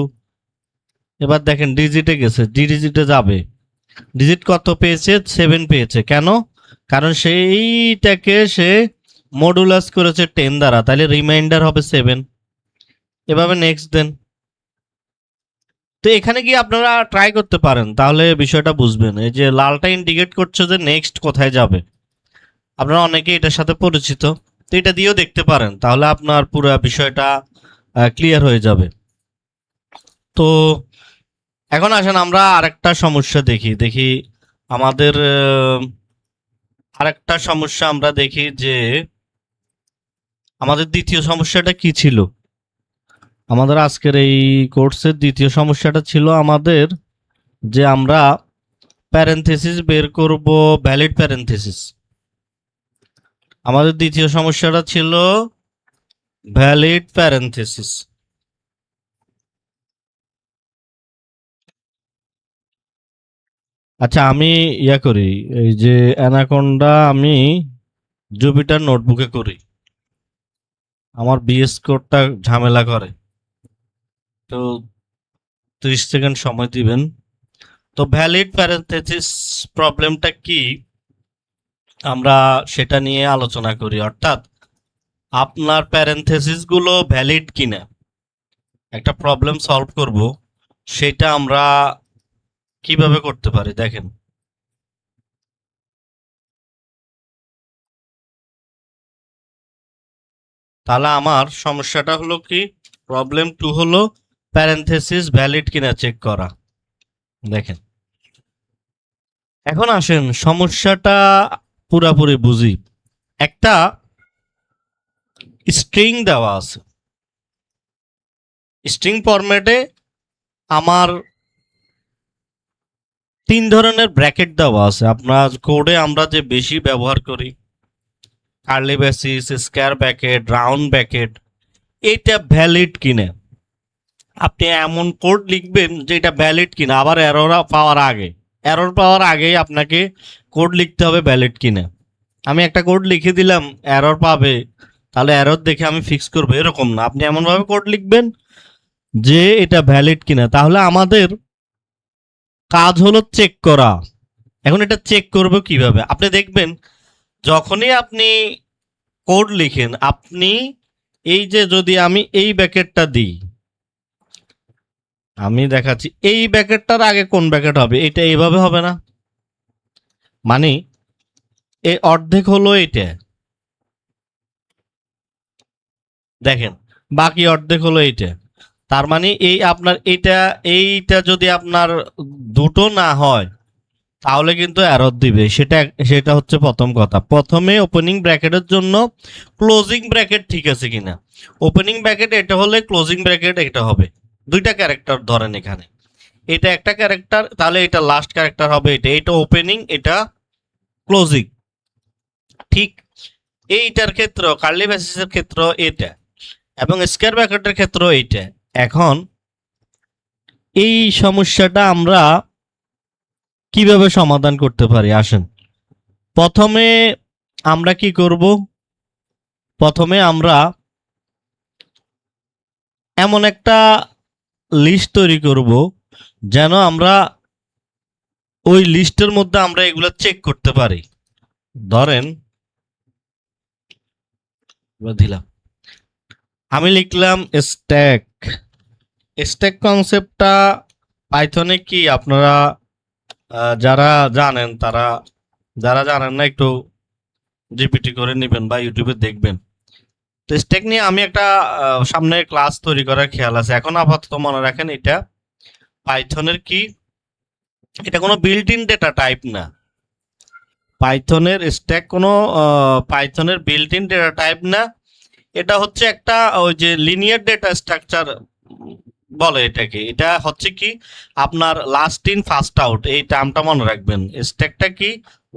[SPEAKER 1] এবার দেখেন ডিজিটে গেছে, ডিজিটে যাবে, ডিজিট কত পেয়েছে? 7 পেয়েছে। কেন? কারণ সেইটাকে সে মডুলাস করেছে 10 দ্বারা, তাহলে রিমাইন্ডার হবে 7। এভাবে নেক্সট দেন। তো এখানে গিয়ে আপনারা ট্রাই করতে পারেন, তাহলে বিষয়টা বুঝবেন। এই যে লালটা ইন্ডিকেট করছে যে নেক্সট কোথায় যাবে, আপনারা অনেকে এটার সাথে পরিচিত, তো এটা দিয়েও দেখতে পারেন, তাহলে আপনার পুরো বিষয়টা ক্লিয়ার হয়ে যাবে। তো এখন আসেন আমরা আরেকটা সমস্যা দেখি আমাদের আরেকটা সমস্যা আমরা দেখি যে আমাদের দ্বিতীয় সমস্যাটা কি ছিল। আমাদের আজকের এই কোর্সের দ্বিতীয় সমস্যাটা ছিল আমাদের যে আমরা প্যারেনথেসিস বের করব, ভ্যালিড প্যারেনথেসিস। আমাদের দ্বিতীয় সমস্যাটা ছিল ভ্যালিড প্যারেনথেসিস। আচ্ছা, আমি করি, এই যে অ্যানাকোন্ডা আমি জুপিটার নোটবুকে করি, আমার বিএস কোডটা ঝামেলা করে, তো 30 সেকেন্ড সময় দিবেন। তো ভ্যালিড প্যারেনথেসিস প্রবলেমটা কি আমরা সেটা নিয়ে আলোচনা করি, অর্থাৎ আপনার প্যারেনথেসিস গুলো ভ্যালিড কিনা, একটা প্রবলেম সলভ করব, সেটা আমরা কিভাবে করতে পারি দেখেন। তাহলে আমার সমস্যাটা হলো কি, প্রবলেম 2 হলো প্যারেনথেসিস ভ্যালিড কিনা চেক করা। দেখেন, এখন আসেন সমস্যাটা পুরাপুরি বুঝি। একটা স্ট্রিং দেওয়া আছে, স্ট্রিং ফরম্যাটে আমার 3 ধরনের ব্র্যাকেট দেওয়া আছে। আপনার কোডে আমরা যে বেশি ব্যবহার করি, curly braces, square bracket, round bracket, এটা ভ্যালিড কিনা আপনি এমন কোড লিখবেন যে এটা ভ্যালিড কিনা, আবার এরর পাওয়ার আগেই আপনাকে কোড লিখতে হবে ভ্যালিড কিনা। আমি একটা কোড লিখে দিলাম, এরর পাবে, তাহলে এরর দেখে আমি ফিক্স করবো এরকম না। আপনি এমনভাবে কোড লিখবেন যে এটা ভ্যালিড কিনা। তাহলে আমাদের কাজ হলো চেক করা। এখন এটা চেক করবো কিভাবে? আপনি দেখবেন যখনই আপনি কোড লিখেন, আপনি এই যে যদি আমি এই ব্র্যাকেটটা দিই, আমি দেখাচ্ছি এই ব্র্যাকেটটার আগে কোন ব্র্যাকেট হবে, এটা এইভাবে হবে না, মানে এই অর্ধেক হলো এটা, দেখেন বাকি অর্ধেক হলো এইটা। তার মানে এই আপনার এইটা যদি আপনার দুটো না হয় তাহলে কিন্তু এরর দিবে। সেটা হচ্ছে প্রথম কথা। প্রথমে ওপেনিং ব্র্যাকেটের জন্য ক্লোজিং ব্র্যাকেট ঠিক আছে কিনা, ওপেনিং ব্র্যাকেট এটা হলে ক্লোজিং ব্র্যাকেট এটা হবে। দুইটা ক্যারেক্টার ধরেন, এখানে এটা একটা ক্যারেক্টার, তাহলে এটা লাস্ট ক্যারেক্টার হবে, এটা ওপেনিং, এটা ক্লোজিং। ঠিক এইটার ক্ষেত্র, কার্লি ব্রেসেসের ক্ষেত্র এটা, এবং স্কয়ার ব্র্যাকেটের ক্ষেত্র এইটা। এখন এই সমস্যাটা আমরা কিভাবে সমাধান করতে পারি আসেন। প্রথমে আমরা কি করব, প্রথমে আমরা এমন একটা লিস্ট তৈরি করব যেন আমরা ওই লিস্টের মধ্যে আমরা এগুলা চেক করতে পারি। ধরেন দিলাম, আমি লিখলাম স্ট্যাক। স্ট্যাক কনসেপ্টটা পাইথনে কি আপনারা যারা জানেন তারা, যারা জানেন না একটু জিপিটি করে নেবেন বা ইউটিউবে দেখবেন। তো স্ট্যাক নিয়ে আমি একটা সামনে ক্লাস তৈরি করার খেয়াল আছে। এখন আপাতত মনে রাখেন এটা পাইথনের কি, এটা কোনো বিল্ট ইন ডেটা টাইপ না। পাইথনের স্ট্যাক কোনো পাইথনের বিল্ট ইন ডেটা টাইপ না। এটা হচ্ছে একটা ওই যে লিনিয়ার ডেটা স্ট্রাকচার বলে এটাকে। এটা হচ্ছে কি আপনার লাস্ট ইন ফার্স্ট আউট, এই টার্মটা মনে রাখবেন। স্ট্যাকটা কি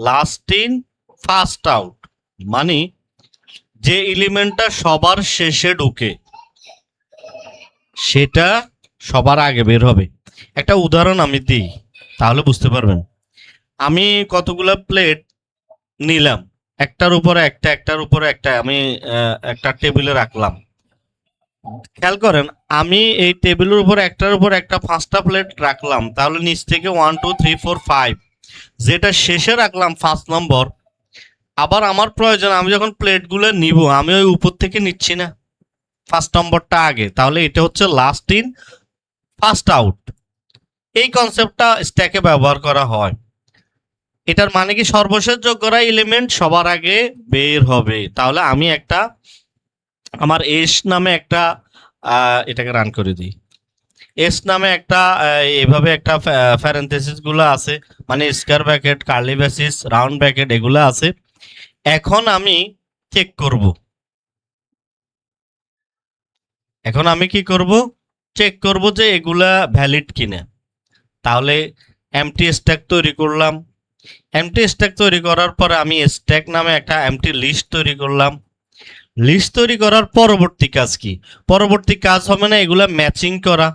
[SPEAKER 1] লাস্ট ইন ফার্স্ট আউট, মানে যে এলিমেন্টটা সবার শেষে ঢুকে সেটা সবার আগে বের হবে। একটা উদাহরণ আমি দিই তাহলে বুঝতে পারবেন। আমি কতগুলো প্লেট নিলাম, একটার উপরে একটা, একটার উপরে একটা, আমি একটা টেবিলে রাখলাম। খেয়াল করেন, আমি এই টেবিলের উপর একটার উপর একটা 5টা প্লেট রাখলাম, তাহলে নিচ থেকে 1 2 3 4 5, যেটা শেষে রাখলাম 5 নম্বর। আবার আমার প্রয়োজন, আমি যখন প্লেটগুলো নিব আমি ওই উপর থেকে নিচ্ছি না, 5 নম্বরটা আগে, তাহলে এটা হচ্ছে লাস্ট ইন ফার্স্ট আউট। এই কনসেপ্টটা স্ট্যাকে ব্যবহার করা হয়। এটার মানে কি সর্বশেষ যোগ করা এলিমেন্ট সবার আগে বের হবে। তাহলে আমি একটা আমার এস নামে একটা এটাকে রান করে দিই। এস নামে একটা এভাবে একটা প্যারেনথেসিস গুলো আছে, মানে square bracket, curly braces, round bracket এগুলো আছে। এখন আমি চেক করব, এখন আমি কি করব, চেক করব যে এগুলা ভ্যালিড কিনা। তাহলে এমটি স্ট্যাক তৈরি করলাম। এমটি স্ট্যাক তৈরি করার পরে আমি স্ট্যাক নামে একটা এমটি লিস্ট তৈরি করলাম। লিস্ট তৈরি করার পরবর্তী কাজ কি? পরবর্তী কাজ হবে না এগুলা ম্যাচিং করা।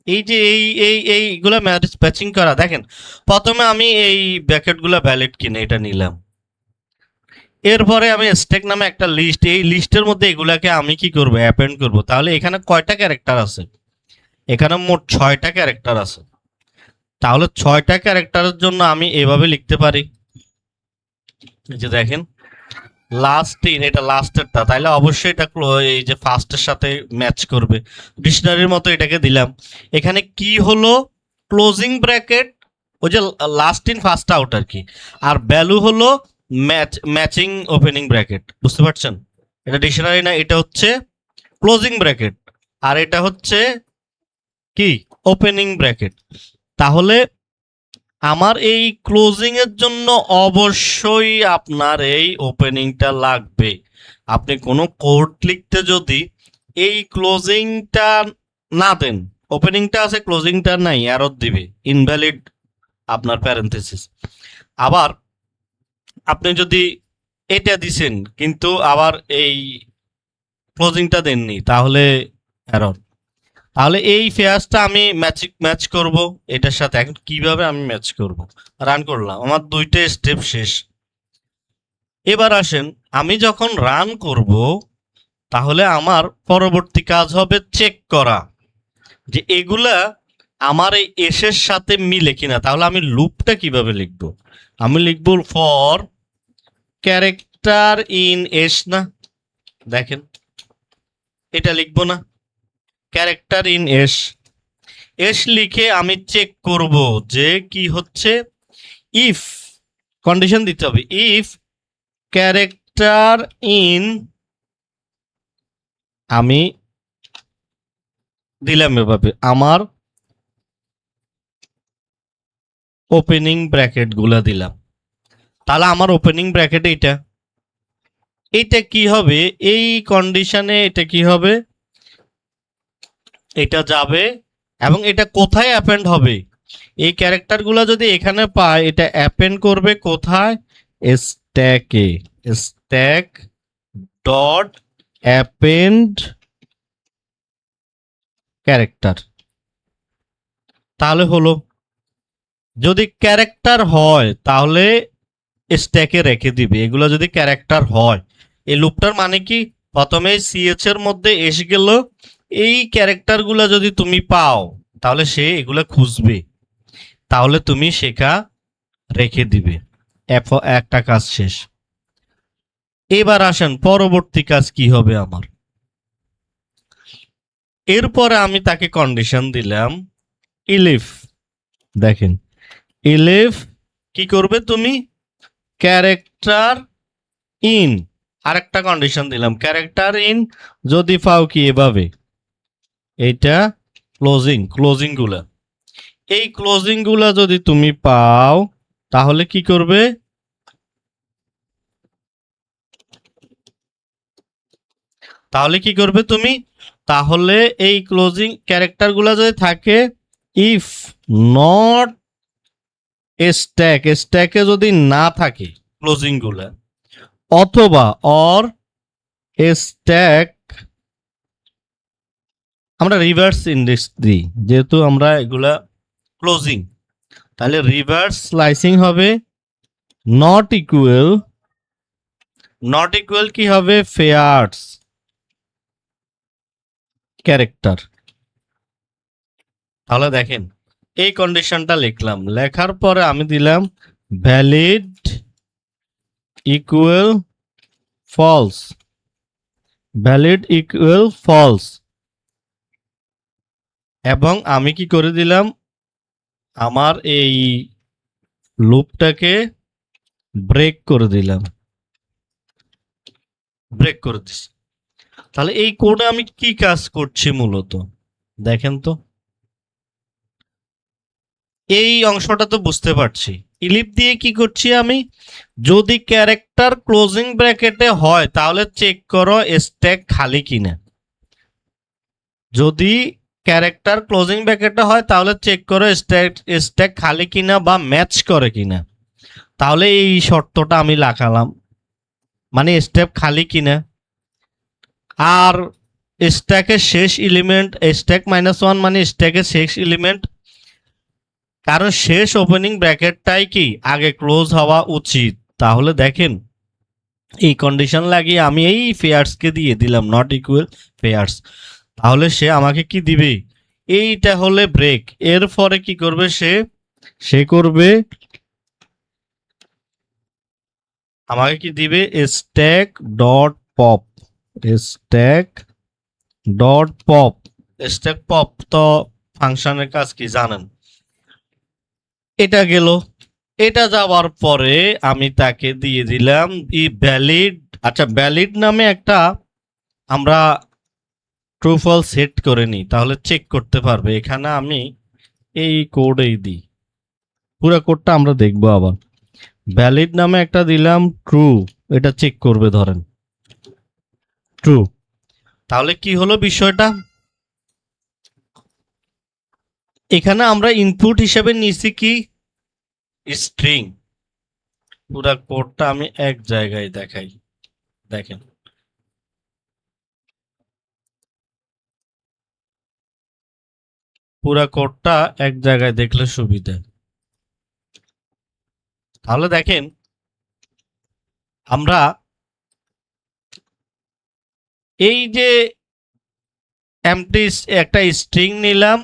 [SPEAKER 1] এই যে এইগুলা ম্যাচিং করা, দেখেন প্রথমে আমি এই ব্র্যাকেটগুলো ভ্যালিড কিনা এটা নিলাম। এরপরে আমি স্ট্যাক নামে একটা লিস্ট, এই লিস্টের মধ্যে এগুলাকে আমি কি করব, অ্যাপেন্ড করব। তাহলে এখানে কয়টা ক্যারেক্টার আছে? এখানে মোট 6টা ক্যারেক্টার আছে। তাহলে 6টা ক্যারেক্টারের জন্য আমি এভাবে লিখতে পারি, এই যে দেখেন লাস্ট ইন, এটা লাস্টেরটা, তাইলে অবশ্যই এটা এই যে ফার্স্টের সাথে ম্যাচ করবে। ডিকশনারির মতো এটাকে দিলাম। এখানে কি হলো, ক্লোজিং ব্র্যাকেট, ওই যে লাস্ট ইন ফার্স্ট আউট আর কি, আর ভ্যালু হলো ম্যাচিং ওপেনিং ব্র্যাকেট। বুঝতে পারছেন? এটা ডিকশনারি না, এটা হচ্ছে ক্লোজিং ব্র্যাকেট, আর এটা হচ্ছে কি ওপেনিং ব্র্যাকেট। তাহলে আমার এই ক্লোজিং এর জন্য অবশ্যই আপনার এই ওপেনিংটা লাগবে। আপনি কোনো কোড লিখতে যদি এই ক্লোজিংটা না দেন, ওপেনিংটা আছে ক্লোজিংটা নাই, এরর দিবে, ইনভ্যালিড আপনার প্যারেনথেসিস। আবার আপনি যদি এটা দিছেন কিন্তু আবার এই ক্লোজিংটা দেননি, তাহলে এরর। তাহলে এই ফেয়ার্সটা আমি ম্যাচ করব এটার সাথে। এখন কিভাবে আমি ম্যাচ করব? রান করলাম, আমার 2টে স্টেপ শেষ। এবার আসেন, আমি যখন রান করব তাহলে আমার পরবর্তী কাজ হবে চেক করা যে এগুলা আমার এই এসের সাথে মিলে কিনা। তাহলে আমি লুপটা কিভাবে লিখব? আমি লিখব ফর ক্যারেক্টার ইন এস, না দেখেন এটা লিখবো না, ক্যারেক্টার ইন এস। এস লিখে আমি চেক করব যে কি হচ্ছে, ইফ কন্ডিশন দিতে হবে, ইফ ক্যারেক্টার ইন, আমি দিলাম এভাবে আমার ওপেনিং ব্র্যাকেট গুলা দিলাম, তাহলে আমার ওপেনিং ব্র্যাকেট এইটা, এটা কি হবে এই কন্ডিশনে, এটা কি হবে, এটা যাবে এবং এটা কোথায় অ্যাপেন্ড হবে, এই ক্যারেক্টার গুলা যদি এখানে পায় এটা অ্যাপেন্ড করবে কোথায়, স্ট্যাকে, স্ট্যাক ডট অ্যাপেন্ড ক্যারেক্টার। তাহলে হলো, যদি ক্যারেক্টার হয় তাহলে স্ট্যাকে রেখে দিবে, এগুলো যদি ক্যারেক্টার হয়। এই লুপটার মানে কি, প্রথমে সিএচ এর মধ্যে এসে গেল, এই ক্যারেক্টার গুলা যদি তুমি পাও তাহলে সে এগুলা খুঁজবে, তাহলে তুমি শেখা রেখে দিবে, একটা কাজ শেষ। এবার আসেন পরবর্তী কাজ কি হবে আমার। এরপরে আমি তাকে কন্ডিশন দিলাম ইলিফ, দেখেন ইলিফ কি করবে তুমি, ক্যারেক্টার ইন, আরেকটা কন্ডিশন দিলাম ক্যারেক্টার ইন, যদি পাও কি এভাবে, এইটা ক্লোজিং, ক্লোজিং গুলা, এই ক্লোজিং গুলা যদি তুমি পাও তাহলে কি করবে, তাহলে কি করবে তুমি, তাহলে এই ক্লোজিং ক্যারেক্টার গুলা যদি থাকে, ইফ নট স্ট্যাক, স্ট্যাকে যদি না থাকে ক্লোজিং গুলা, অথবা অর স্ট্যাক, আমরা রিভার্স ইন্ডেক্স দিই যেহেতু আমরা এগুলা ক্লোজিং, তাহলে রিভার্স স্লাইসিং হবে নট ইকুয়াল, নট ইকুয়াল কি হবে, ফেয়ার্স ক্যারেক্টার। তাহলে দেখেন এই কন্ডিশনটা লিখলাম, লেখার পরে আমি দিলাম valid equal false, valid equal false, এবং আমি কি করে দিলাম, আমার এই লুপটাকে ব্রেক করে দিলাম, ব্রেক করে দিচ্ছি। তাহলে এই কোডে আমি কি কাজ করছি মূলত দেখেন তো, এই অংশটা তো বুঝতে পারছি, ইলিপ দিয়ে কি করছি আমি, যদি ক্যারেক্টার ক্লোজিং ব্র্যাকেটে হয় তাহলে চেক করো স্ট্যাক খালি কিনা, যদি ক্যারেক্টার ক্লোজিং ব্র্যাকেটে হয় তাহলে চেক করো স্ট্যাক, স্ট্যাক খালি কিনা বা ম্যাচ করে কিনা, তাহলে এই শর্তটা আমি লাগালাম, মানে স্ট্যাক খালি কিনা। আর স্ট্যাকের শেষ এলিমেন্ট স্ট্যাক -1 মানে স্ট্যাকের শেষ এলিমেন্ট, কারণ শেষ ওপেনিং ব্র্যাকেটটাই কি আগে ক্লোজ হওয়া উচিত। তাহলে দেখেন এই কন্ডিশন লাগিয়ে আমি এই ফেয়ার্সকে দিয়ে দিলাম নট ইকুয়াল ফেয়ার্স, তাহলে সে আমাকে কি দিবে, এইটা হলে ব্রেক, এর পরে কি করবে সে, সে করবে আমাকে কি দিবে, stack dot pop, stack dot pop, stack pop তো ফাংশনের কাজ কি জানেন। এটা গেল, এটা যাওয়ার পরে আমি তাকে দিয়ে দিলাম ই ভ্যালিড, আচ্ছা ভ্যালিড নামে একটা আমরা ট্রু ফলস সেট করে নিই তাহলে চেক করতে পারবে, এখানে আমি এই কোডেই দিই, পুরো কোডটা আমরা দেখবো আবার, ভ্যালিড নামে একটা দিলাম ট্রু, এটা চেক করবে ধরেন ট্রু, তাহলে কি হলো বিষয়টা, এখানে আমরা ইনপুট হিসেবে নিছি কি স্ট্রিং, পুরো কোডটা আমি এক জায়গায় দেখাই, দেখেন পুরো কোডটা এক জায়গায় দেখলে সুবিধা। তাহলে দেখেন আমরা এই যে এমটি একটা স্ট্রিং নিলাম,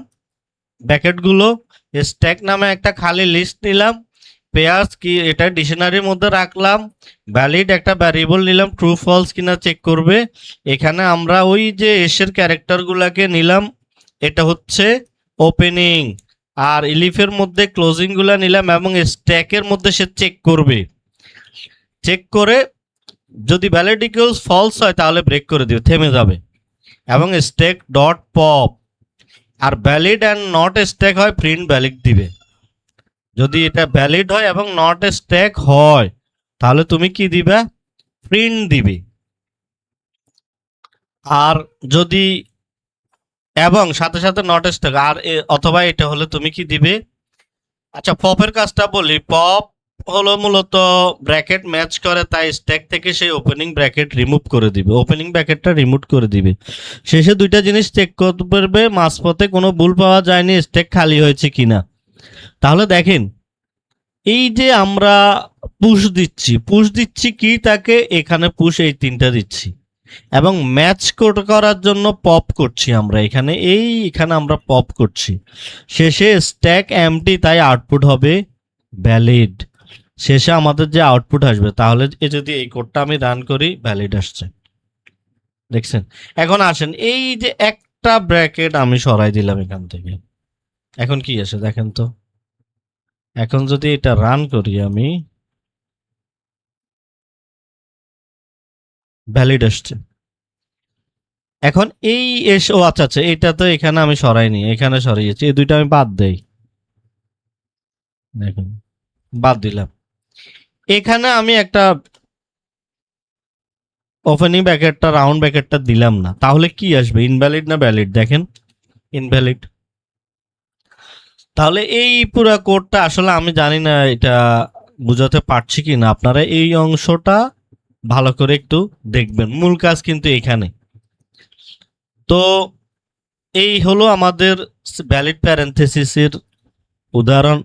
[SPEAKER 1] ব্র্যাকেটগুলো স্ট্যাক নামে একটা খালি লিস্ট নিলাম, পেয়ার্স কি এটা ডিকশনারির মধ্যে রাখলাম, ভ্যালিড একটা ভ্যারিয়েবল নিলাম, ট্রু ফলস কিনা চেক করবে। এখানে আমরা ওই যে এসের ক্যারেক্টারগুলোকে নিলাম, এটা হচ্ছে ওপেনিং, আর ইলিফের মধ্যে ক্লোজিংগুলো নিলাম এবং স্ট্যাকের মধ্যে সে চেক করবে। চেক করে যদি ভ্যালিড ইকুয়ালস ফলস হয় তাহলে ব্রেক করে দিবে, থেমে যাবে, এবং স্ট্যাক ডট পপ, আর ভ্যালিড অ্যান্ড নট স্ট্যাক হয় প্রিন্ট ভ্যালিড দিবে। যদি এটা ভ্যালিড হয় এবং নট স্ট্যাক হয় তাহলে তুমি কি দিবা, প্রিন্ট দিবে। আর যদি এবং সাথে সাথে নট স্ট্যাক আর অথবা এটা হলে তুমি কি দিবে। আচ্ছা, পপের কাজটা বলি। পপ হলো মূলত ব্র্যাকেট ম্যাচ করে, তাই স্ট্যাক থেকে সেই ওপেনিং ব্র্যাকেট রিমুভ করে দিবে, ওপেনিং ব্র্যাকেটটা রিমুভ করে দিবে। শেষে দুইটা জিনিস চেক করতে পারবে, মাঝপথে কোনো ভুল পাওয়া যায়নি, স্ট্যাক খালি হয়েছে কিনা। তাহলে দেখেন, এই যে আমরা পুশ দিচ্ছি কি তাকে, এখানে পুশ এই তিনটা দিচ্ছি, এবং ম্যাচ করার জন্য পপ করছি আমরা এখানে আমরা পপ করছি। শেষে স্ট্যাক এমটি, তাই আউটপুট হবে ভ্যালিড। শেষে আমাদের যে আউটপুট আসবে, তাহলে যদি এই কোডটা আমি রান করি, ভ্যালিড আসছে, দেখছেন। এখন আসেন, এই যে একটা ব্র্যাকেট আমি সরাই দিলাম এখান থেকে, এখন কি আসে দেখেন তো। এখন যদি এটা রান করি আমি, ভ্যালিড আসছে। এখন এই ও আচ্ছা আচ্ছা, এটা তো এখানে আমি সরাইনি, এখানে সরিয়েছি, এই দুইটা আমি বাদ দেই, দেখুন বাদ দিলাম। এখানে আমি একটা ওপেনিং ব্র্যাকেটটা রাউন্ড ব্র্যাকেটটা দিলাম না, তাহলে কি আসবে, ইনভ্যালিড না ভ্যালিড? দেখেন ইনভ্যালিড। তাহলে এই পুরো কোডটা আসলে আমি জানি না এটা বুঝাতে পারছি কি না, আপনারা এই অংশটা ভালো করে একটু দেখবেন, মূল কাজ কিন্তু এখানে। তো এই হলো আমাদের ভ্যালিড প্যারেনথেসিসের উদাহরণ।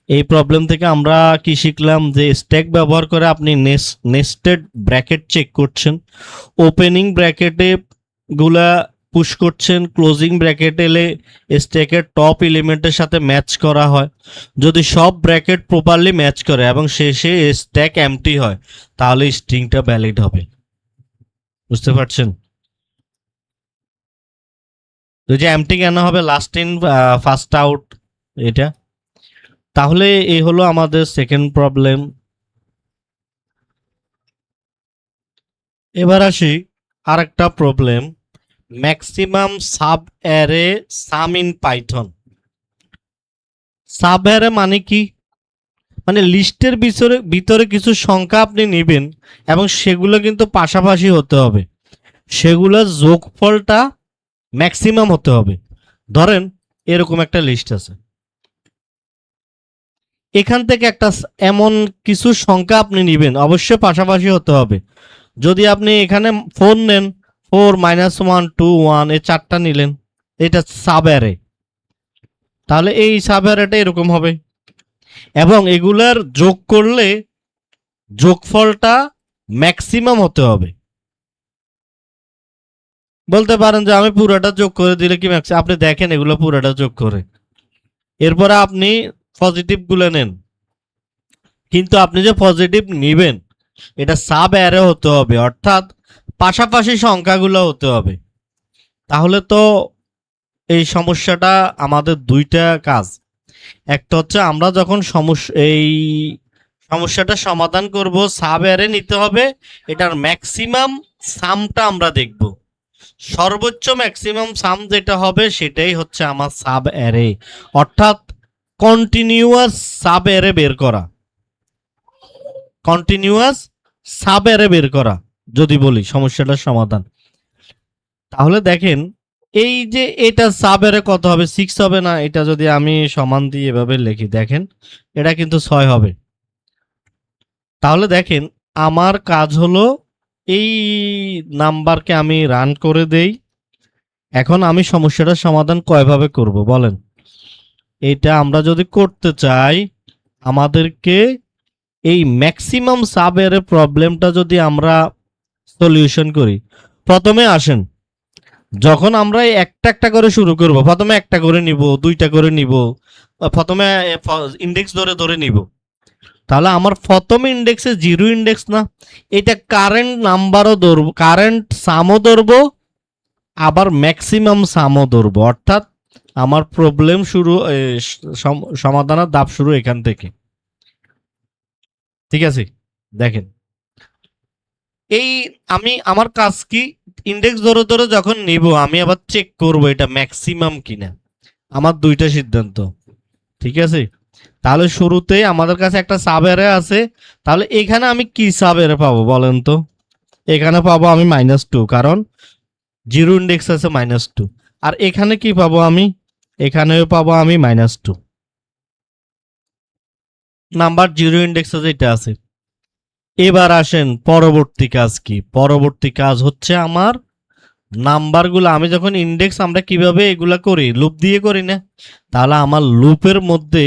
[SPEAKER 1] এই প্রবলেম থেকে আমরা কি শিখলাম, যে স্ট্যাক ব্যবহার করে আপনি নেস্টেড ব্র্যাকেট চেক করছেন, ওপেনিং ব্র্যাকেটে গুলা পুশ করছেন, ক্লোজিং ব্র্যাকেট এলে স্ট্যাকের টপ এলিমেন্টের সাথে ম্যাচ করা হয়। যদি সব ব্র্যাকেট প্রপারলি ম্যাচ করে এবং শেষে স্ট্যাক এমটি হয়, তাহলে স্ট্রিংটা ভ্যালিড হবে। বুঝতে পারছেন? তো যে এমটি কেন হবে, লাস্ট ইন ফার্স্ট আউট, এটা। তাহলে এই হলো আমাদের সেকেন্ড প্রবলেম। এবার আসি আরেকটা problem, maximum sub array some in Python. Sub array মানে কি, মানে লিস্টের ভিতরে কিছু সংখ্যা আপনি নেবেন এবং সেগুলো কিন্তু পাশাপাশি হতে হবে, সেগুলোর যোগফলটা ম্যাক্সিমাম হতে হবে। ধরেন এরকম একটা লিস্ট আছে, এখান থেকে একটা এমন কিছু সংখ্যা আপনি নেবেন, অবশ্যই পাশাপাশি হতে হবে। যদি আপনি এখানে 4 নেন, 4 -1 2 1 এই চারটা নিলেন, এটা সাব অ্যারে, তাহলে এই সাব অ্যারেটা এরকম হবে, এবং এগুলার যোগ করলে যোগফলটা ম্যাক্সিমাম হতে হবে। বলতে পারেন যে আমি পুরোটা যোগ করে দিলে কি ম্যাক্সিমাম, আপনি দেখেন এগুলো পুরোটা যোগ করে, এরপরে আপনি পজিটিভ গুলো নেন, কিন্তু আপনি যে পজিটিভ নিবেন এটা সাব অ্যারে হতে হবে, অর্থাৎ পাশাপাশি সংখ্যাগুলো হতে হবে। তাহলে তো এই সমস্যাটা আমাদের দুইটা কাজ, একটা হচ্ছে আমরা যখন এই সমস্যাটা সমাধান করব, সাব অ্যারে নিতে হবে, এটার ম্যাক্সিমাম সামটা আমরা দেখব, সর্বোচ্চ ম্যাক্সিমাম সাম যেটা হবে সেটাই হচ্ছে আমার সাব অ্যারে, অর্থাৎ কন্টিনিউয়াস সাব অ্যারে বের করা, কন্টিনিউয়াস সাব অ্যারে বের করা যদি বলি সমস্যাটার সমাধান। তাহলে দেখেন, এই যে এটা সাব অ্যারে কত হবে, 6 হবে না, এটা যদি আমি সমান দিয়ে এভাবে লিখি, দেখেন এটা কিন্তু 6 হবে। তাহলে দেখেন আমার কাজ হলো এই নাম্বারকে আমি রান করে দেই। এখন আমি সমস্যাটার সমাধান কয়ভাবে করব বলেন। এটা আমরা যদি করতে চাই, আমাদেরকে এই ম্যাক্সিমাম সাব অ্যারে প্রবলেমটা যদি আমরা সলিউশন করি, প্রথমে আসেন যখন আমরা এই একটা একটা করে শুরু করব, প্রথমে একটা করে নিব, দুইটা করে নিব, প্রথমে ইন্ডেক্স ধরে ধরে নিব। তাহলে আমার প্রথম ইন্ডেক্সে জিরো ইন্ডেক্স না, এটা কারেন্ট নাম্বারও ধরবো, কারেন্ট সামও ধরবো, আবার ম্যাক্সিমাম সামও ধরবো। অর্থাৎ আমার প্রবলেম শুরু, সমাধানের ধাপ শুরু এখান থেকে। ঠিক আছে, দেখেন এই আমি আমার কাজ কি, ইন্ডেক্স ধরে ধরে যখন নিব আমি আবার চেক করব এটা ম্যাক্সিমাম কিনা। আমার দুইটা সিদ্ধান্ত। ঠিক আছে, তাহলে শুরুতেই আমাদের কাছে একটা সাব অ্যারে আছে। তাহলে এখানে আমি কি সাব অ্যারে পাবো বলেন তো? এখানে পাবো আমি -2, কারণ জিরো ইন্ডেক্স আছে -2। আর এখানে কি পাবো আমি? এখানেও পাবো আমি -2 নাম্বার, জিরো ইন্ডেক্স যেটা আছে। এবার আসেন পরবর্তী কাজ কি? পরবর্তী কাজ হচ্ছে আমার নাম্বারগুলো, আমি যখন ইন্ডেক্স আমরা কিভাবে এগুলা করি, লুপ দিয়ে করি না? তাহলে আমার লুপের মধ্যে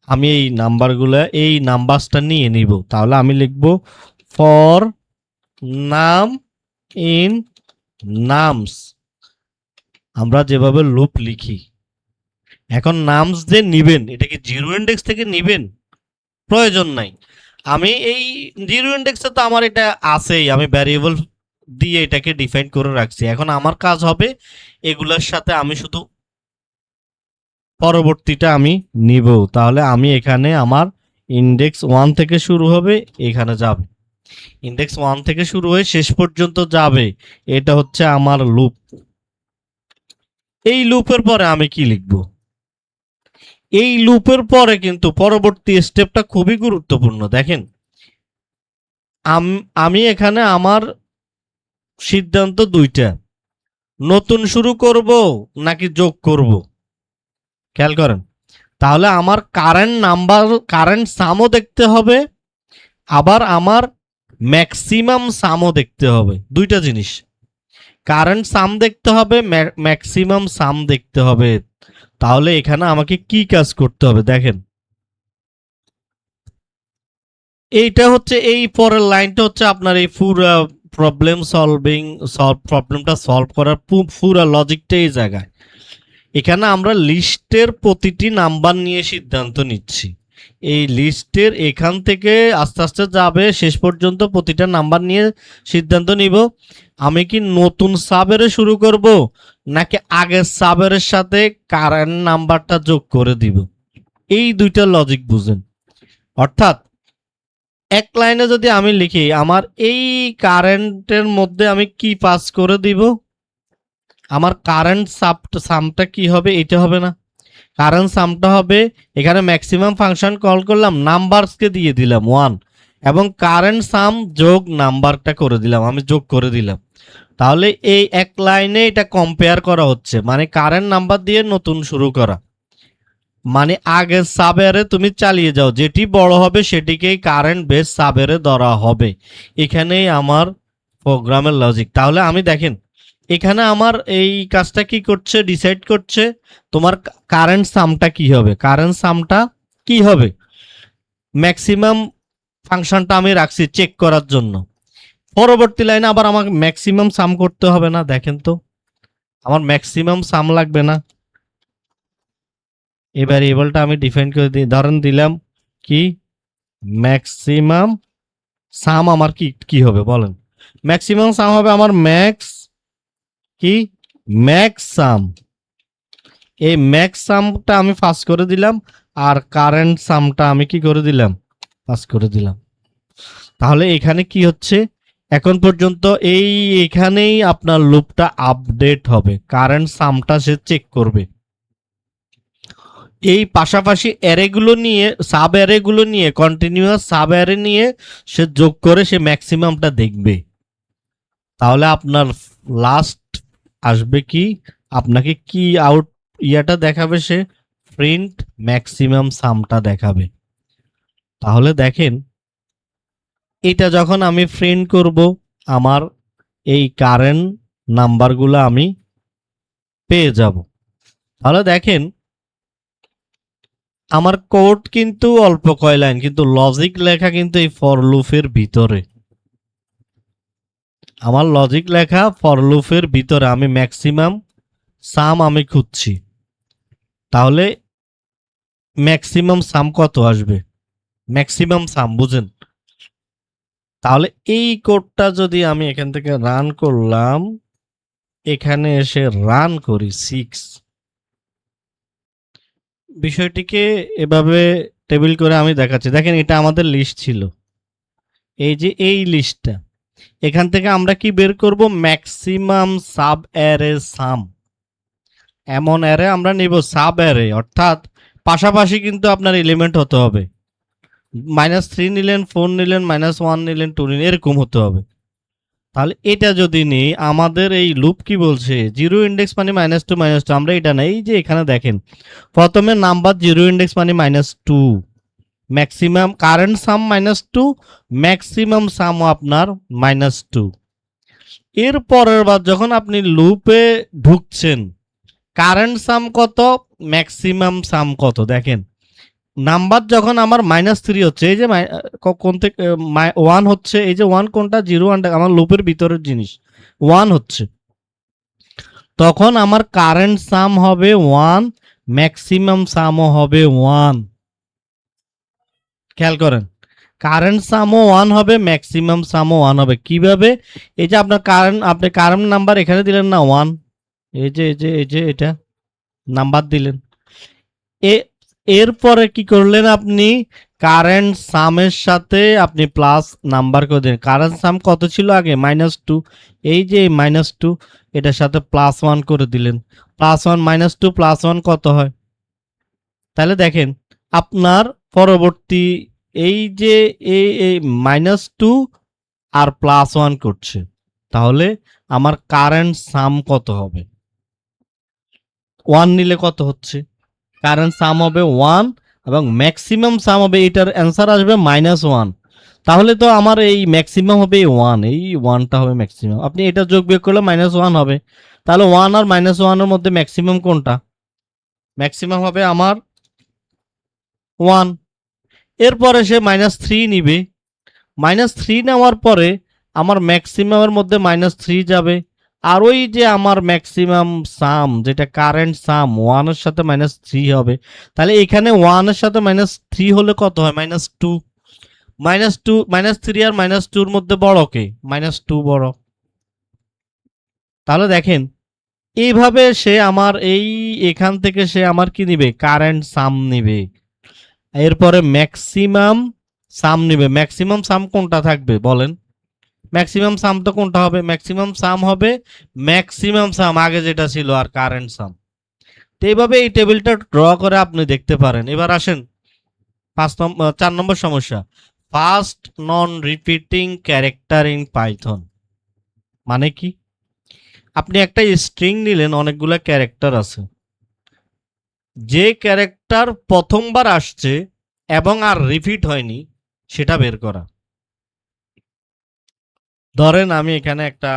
[SPEAKER 1] আমি এই নাম্বারগুলো, এই নাম্বারসটা নিয়ে নিব। তাহলে আমি লিখব ফর নাম ইন নামস, আমরা যেভাবে লুপ লিখি। এখন নামস যে নিবেন, এটা কি জিরো ইন্ডেক্স থেকে নিবেন? প্রয়োজন নাই। আমি এই জিরো ইন্ডেক্সে তো আমার এটা আছেই, আমি ভ্যারিয়েবল দিয়ে এটাকে ডিফাইন করে রাখছি। এখন আমার কাজ হবে এগুলোর সাথে আমি শুধু পরবর্তীটা আমি নিব। তাহলে আমি এখানে আমার ইন্ডেক্স 1 থেকে শুরু হবে, এখানে যাবে, ইন্ডেক্স 1 থেকে শুরু হয়ে শেষ পর্যন্ত যাবে। এটা হচ্ছে আমার লুপ। এই লুপের পরে আমি কি লিখব? এই লুপের পরে কিন্তু পরবর্তী স্টেপটা খুবই গুরুত্বপূর্ণ। দেখেন আমি এখানে আমার সিদ্ধান্ত দুইটা, নতুন শুরু করব নাকি যোগ করব। খেয়াল করেন, তাহলে আমার কারেন্ট নাম্বার, কারেন্ট সামও দেখতে হবে, আবার আমার ম্যাক্সিমাম সামও দেখতে হবে। দুইটা জিনিস, কারেন্ট সাম দেখতে হবে, ম্যাক্সিমাম সাম দেখতে হবে। তাহলে এখানে আমাকে কি কাজ করতে হবে দেখেন, এইটা হচ্ছে, এই পরের লাইনটা হচ্ছে আপনার এই পুরো প্রবলেম সলভিং, প্রবলেমটা সলভ করার পুরো লজিকটা এই জায়গায়। এখানে আমরা লিস্টের প্রতিটি নাম্বার নিয়ে সিদ্ধান্ত নিচ্ছি। এই লিস্টের এখান থেকে আস্তে আস্তে যাবে, শেষ পর্যন্ত প্রতিটা নাম্বার নিয়ে সিদ্ধান্ত নিব আমি কি নতুন সাবেরে শুরু করব নাকি আগের সাবেরের সাথে কারেন্ট নাম্বারটা যোগ করে দিব। এই দুইটা লজিক বুঝেন। অর্থাৎ এক লাইনে যদি আমি লিখি আমার এই কারেন্টের মধ্যে আমি কি পাস করে দিব, আমার কারেন্ট সামটা কি হবে? এটা হবে না, কারেন্ট সামটা হবে, এখানে ম্যাক্সিমাম ফাংশন কল করলাম, নাম্বারসকে দিয়ে দিলাম 1 এবং কারেন্ট সাম যোগ নাম্বারটা করে দিলাম, আমি যোগ করে দিলাম। তাহলে এই এক লাইনে এটা কম্পেয়ার করা হচ্ছে, মানে কারেন্ট নাম্বার দিয়ে নতুন শুরু করা, মানে আগের সাবেরে তুমি চালিয়ে যাও, যেটি বড় হবে সেটিকেই কারেন্ট বেস সাবেরে ধরা হবে। এখানেই আমার প্রোগ্রামের লজিক। তাহলে আমি দেখেন এখানে আমার এই কাজটা কি করছে, ডিসাইড করছে তোমার কারেন্ট সামটা কি হবে। কারেন্ট সামটা কি হবে, ম্যাক্সিমাম ফাংশনটা আমি রাখছি চেক করার জন্য। পরবর্তী লাইনে আবার আমাকে ম্যাক্সিমাম সাম করতে হবে না। দেখেন তো আমার ম্যাক্সিমাম সাম লাগবে না। এই ভ্যারিয়েবলটা আমি ডিফাইন করে দিই, ধরেন দিলাম কি ম্যাক্সিমাম সাম। আমার কি কি হবে বলেন? ম্যাক্সিমাম সাম হবে আমার ম্যাক্স কি, ম্যাক্স সাম। এই ম্যাক্স সামটা আমি পাস করে দিলাম, আর কারেন্ট সামটা আমি কি করে দিলাম, পাস করে দিলাম। তাহলে এখানে কি হচ্ছে, এখন পর্যন্ত এই এখানেই আপনার লুপটা আপডেট হবে, কারেন্ট সামটা সে চেক করবে। এই পাশাপাশি অ্যারেগুলো নিয়ে, সাব অ্যারেগুলো নিয়ে, কন্টিনিউয়াস সাব অ্যারে নিয়ে সে যোগ করে সে ম্যাক্সিমামটা দেখবে। তাহলে আপনার লাস্ট আসবে কি, আপনাকে কি আউট ইয়াটা দেখাবে, সে প্রিন্ট ম্যাক্সিমাম সামটা দেখাবে। তাহলে দেখেন এটা যখন আমি প্রিন্ট করব আমার এই কারেন্ট নাম্বারগুলো আমি পেয়ে যাব। তাহলে দেখেন আমার কোড কিন্তু অল্প কয় লাইন, কিন্তু লজিক লেখা কিন্তু এই ফর লুপের ভিতরে। আমার লজিক লেখা ফর লুপের ভিতরে, আমি ম্যাক্সিমাম সাম আমি খুঁজছি। তাহলে ম্যাক্সিমাম সাম কত আসবে? ম্যাক্সিমাম সাম বুঝেন? তাহলে এই কোডটা যদি আমি এখান থেকে রান করলাম, এখানে এসে রান করি 6, বিষয়টিকে এভাবে টেবিল করে আমি দেখাচ্ছি। দেখেন এটা আমাদের লিস্ট ছিল, এই যে এই লিস্টটা, এখান থেকে আমরা কি বের করব? ম্যাক্সিমাম সাব অ্যারে সাম। এমন অ্যারে আমরা নিব সাব অ্যারে, অর্থাৎ পাশাপাশি কিন্তু আপনার এলিমেন্ট হতে হবে। -3 নিলেন, 4 নিলেন, -1 নিলেন, 2 নিলেন, এরকম হতে হবে। তাহলে এটা যদি নিই, আমাদের এই লুপ কি বলছে? জিরো ইন্ডেক্স মানে -2 -2, আমরা এটা নেই। এই যে এখানে দেখেন প্রথমে নাম্বার জিরো ইন্ডেক্স মানে -2, ম্যাক্সিমাম কারেন্ট সাম -2, ম্যাক্সিমাম সামও আপনার -2। এর পরের বার যখন আপনি লুপে ঢুকছেন, কারেন্ট সাম কত, ম্যাক্সিমাম সাম কত, দেখেন নাম্বার যখন আমার -3 হচ্ছে, এই যে কোন থেকে 1 হচ্ছে, এই যে 1 কোনটা, 0 1টা আমার লুপের ভিতরের জিনিস, 1 হচ্ছে, তখন আমার কারেন্ট সাম হবে 1, ম্যাক্সিমাম সামও হবে 1। খেয়াল করেন, কারেন্ট সামও 1 হবে, ম্যাক্সিমাম সামও 1 হবে। কিভাবে? এই যে আপনার কারেন্ট, আপনি কারেন্ট নাম্বার এখানে দিলেন না 1, এই যে এটা নাম্বার দিলেন, এ এরপরে কি করলেন আপনি? কারেন্ট সামের সাথে আপনি প্লাস নাম্বার করে দিলেন। কারেন্ট সাম কত ছিল আগে? -2, এই যে -2, এটার সাথে +1 করে দিলেন। +1 -2 +1 কত হয়? তাহলে দেখেন আপনার পরবর্তী এই যে এই -2 আর +1 করছে, তাহলে আমার কারেন্ট সাম কত হবে? 1 নিলে কত হচ্ছে? কারেন্ট সাম হবে 1 এবং ম্যাক্সিমাম সাম হবে, এটার অ্যান্সার আসবে -1। তাহলে তো আমার এই ম্যাক্সিমাম হবে 1, এই 1টা হবে ম্যাক্সিমাম। আপনি এটা যোগ বিয়োগ করলে -1 হবে। তাহলে 1 আর -1 এর মধ্যে ম্যাক্সিমাম কোনটা? ম্যাক্সিমাম হবে আমার 1। এরপরে সে -3 নিবে, -3 নেওয়ার পরে আমার ম্যাক্সিমামের মধ্যে -3 যাবে, আর ওই যে আমার ম্যাক্সিমাম সাম যেটা কারেন্ট সাম 1 এর সাথে -3 হবে। তাহলে এখানে 1 এর সাথে -3 হলে কত হয়? -2। -2 -3 আর -2 এর মধ্যে বড় কে? -2 বড়। তাহলে দেখেন এইভাবে সে আমার এই এখান থেকে সে আমার কি নিবে? কারেন্ট সাম নিবে। এরপরে ম্যাক্সিমাম সাম নিবে। ম্যাক্সিমাম সাম কোনটা থাকবে বলেন? ম্যাক্সিমাম সাম তো কোনটা হবে? ম্যাক্সিমাম সাম হবে ম্যাক্সিমাম সাম আগে যেটা ছিল আর কারেন্ট সাম। তো এইভাবে এই টেবিলটা ড্র করে আপনি দেখতে পারেন। এবার আসেন 4 নম্বর সমস্যা, first non repeating character in Python মানে কি? আপনি একটা স্ট্রিং নিলেন, অনেকগুলা ক্যারেক্টার আছে, যে ক্যারেক্টার প্রথমবার আসছে এবং আর রিপিট হয়নি সেটা বের করা। ধরেন আমি এখানে একটা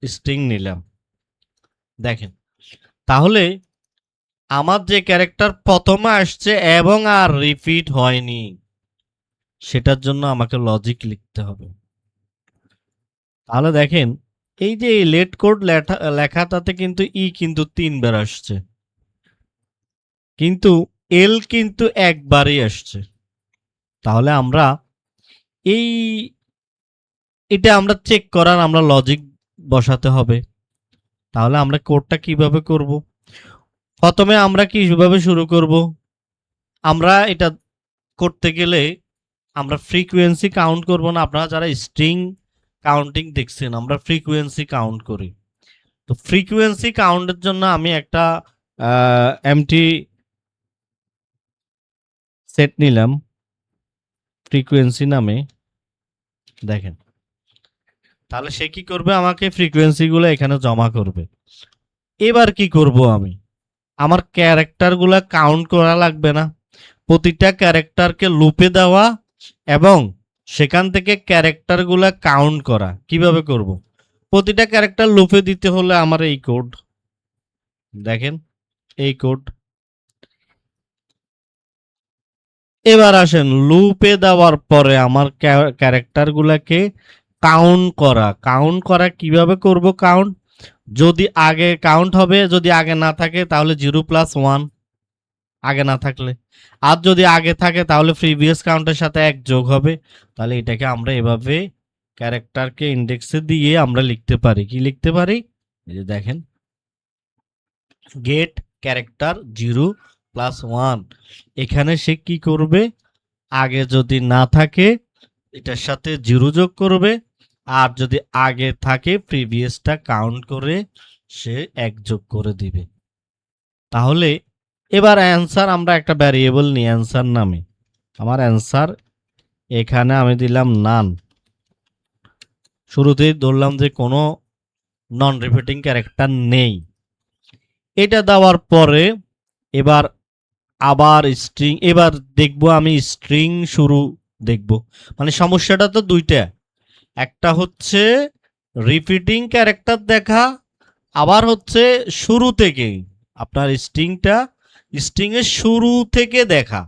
[SPEAKER 1] স্ট্রিং নিলাম, দেখেন তাহলে আমার যে ক্যারেক্টার প্রথমে আসছে এবং আর রিপিট হয়নি, সেটার জন্য আমাকে লজিক লিখতে হবে। তাহলে দেখেন এই যে লেট কোড লেখাটাতে কিন্তু কিন্তু 3 বার আসছে, কিন্তু এল কিন্তু একবারই আসছে। তাহলে আমরা এই এটা আমরা চেক করার আমরা লজিক বসাতে হবে। তাহলে আমরা কোডটা কিভাবে করব? প্রথমে আমরা কিভাবে শুরু করব? আমরা এটা করতে গেলে আমরা ফ্রিকোয়েন্সি কাউন্ট করব না। আপনারা যারা স্ট্রিং কাউন্টিং দেখছেন, আমরা ফ্রিকোয়েন্সি কাউন্ট করি। তো ফ্রিকোয়েন্সি কাউন্টের জন্য আমি একটা এমটি সেট নিলাম ফ্রিকোয়েন্সি নামে, দেখেন তাহলে সে কি করবে? আমাকে ফ্রিকোয়েন্সিগুলো এখানে জমা করবে। এবার কি করব আমি? আমার ক্যারেক্টারগুলো কাউন্ট করা লাগবে না, প্রতিটা ক্যারেক্টারকে লুপে দেওয়া এবং সেখান থেকে ক্যারেক্টারগুলো কাউন্ট করা। কিভাবে করব? প্রতিটা ক্যারেক্টার লুপে দিতে হলে আমার এই কোড, দেখেন এই কোড, এবার আসেন লুপে দেওয়ার পরে আমার ক্যারেক্টার গুলাকে কাউন্ট করা কিভাবে করব কাউন্ট? যদি আগে কাউন্ট হবে, যদি আগে না থাকে তাহলে 0+1 আগে না থাকলে, আর যদি আগে থাকে তাহলে প্রিভিয়াস কাউন্টের সাথে 1 যোগ হবে। তাহলে এটাকে আমরা এভাবে ক্যারেক্টারকে ইন্ডেক্সে দিয়ে আমরা লিখতে পারি। কি লিখতে পারি? এই যে দেখেন, গেট ক্যারেক্টার 0+1, এখানে সে কি করবে? আগে যদি না থাকে এটার সাথে 0 যোগ করবে, আর যদি আগে থাকে প্রিভিয়াসটা কাউন্ট করে সে 1 যোগ করে দিবে। তাহলে এবার অ্যান্সার আমরা একটা ভ্যারিয়েবল নিই অ্যান্সার নামে। আমার অ্যান্সার এখানে আমি দিলাম নান। শুরুতেই ধরলাম যে কোনো নন রিপিটিং ক্যারেক্টার নেই। এটা দেওয়ার পরে এবার আবার স্ট্রিং, এবার দেখবো আমি স্ট্রিং শুরু দেখব। মানে সমস্যাটা তো দুইটা, একটা হচ্ছে রিপিটিং ক্যারেক্টার দেখা, আবার হচ্ছে শুরু থেকেই আপনার স্ট্রিং এর শুরু থেকে দেখা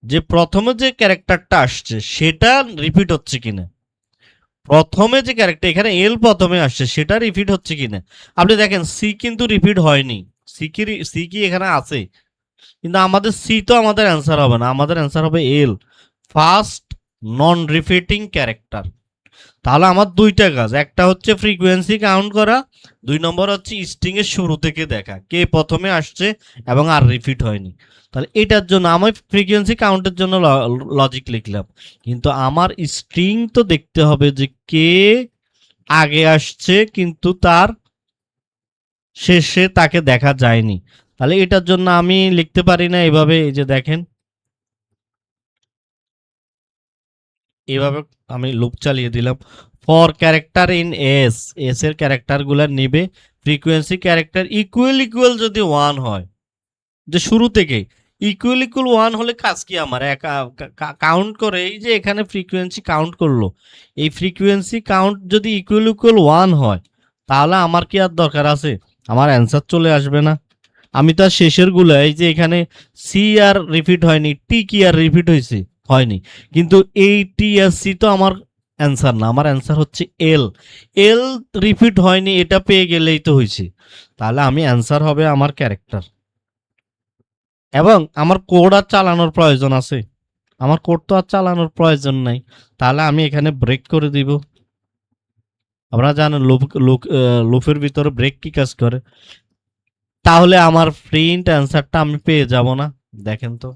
[SPEAKER 1] যে প্রথমে যে ক্যারেক্টারটা আসছে সেটা রিপিট হচ্ছে কিনা। প্রথমে যে ক্যারেক্টার এখানে এল প্রথমে আসছে সেটা রিপিট হচ্ছে কিনা। আপনি দেখেন সি কিন্তু রিপিট হয়নি, সি কি এখানে আছে, কিন্তু আমাদের সি তো আমাদের অ্যান্সার হবে না, আমাদের অ্যান্সার হবে এল, ফার্স্ট নন রিপিটিং ক্যারেক্টার। তাহলে আমার দুইটা কাজ, একটা হচ্ছে ফ্রিকোয়েন্সি কাউন্ট করা, 2 নম্বর হচ্ছে স্ট্রিং এর শুরু থেকে দেখা কে প্রথমে আসছে এবং আর রিপিট হয়নি। তাহলে এটার জন্য আমি ফ্রিকোয়েন্সি কাউন্টের জন্য লজিক লিখলাম, কিন্তু আমার স্ট্রিং তো দেখতে হবে যে কে আগে আসছে কিন্তু তার শেষে তাকে দেখা যায়নি। তাহলে এটার জন্য আমি লিখতে পারি না এভাবে, এই যে দেখেন এভাবে আমি লুপ চালিয়ে দিলাম। For character in S, S এর ক্যারেক্টার গুলা নিবে ফ্রিকোয়েন্সি ক্যারেক্টার ইকুয়াল যদি 1 হয়, যে শুরু থেকে ইকুয়াল 1 হলে কাজ কি আমার কাউন্ট করে, এই যে এখানে ফ্রিকোয়েন্সি কাউন্ট করলো, এই ফ্রিকোয়েন্সি কাউন্ট যদি ইকুয়াল 1 হয় তাহলে আমার কি আর দরকার আছে? আমার অ্যান্সার চলে আসবে না। আমি তার শেষের গুলো, এই যে এখানে সি আর রিপিট হয়নি, টি কি আর রিপিট হয়েছে? হয়নি। কিন্তু এই টি আর সি তো আমার অ্যান্সার না, আমার অ্যান্সার হচ্ছে এল। এল রিপিট হয়নি, এটা পেয়ে গেলেই তো হয়েছে। তাহলে আমি অ্যান্সার হবে আমার ক্যারেক্টার। এবং আমার কোড আর চালানোর প্রয়োজন আছে? আমার কোড তো আর চালানোর প্রয়োজন নাই। তাহলে আমি এখানে ব্রেক করে দিব। আপনারা জানেন লুপের ভিতরে ব্রেক কি কাজ করে। তাহলে আমার প্রিন্ট অ্যান্সারটা আমি পেয়ে যাব না। দেখেন তো,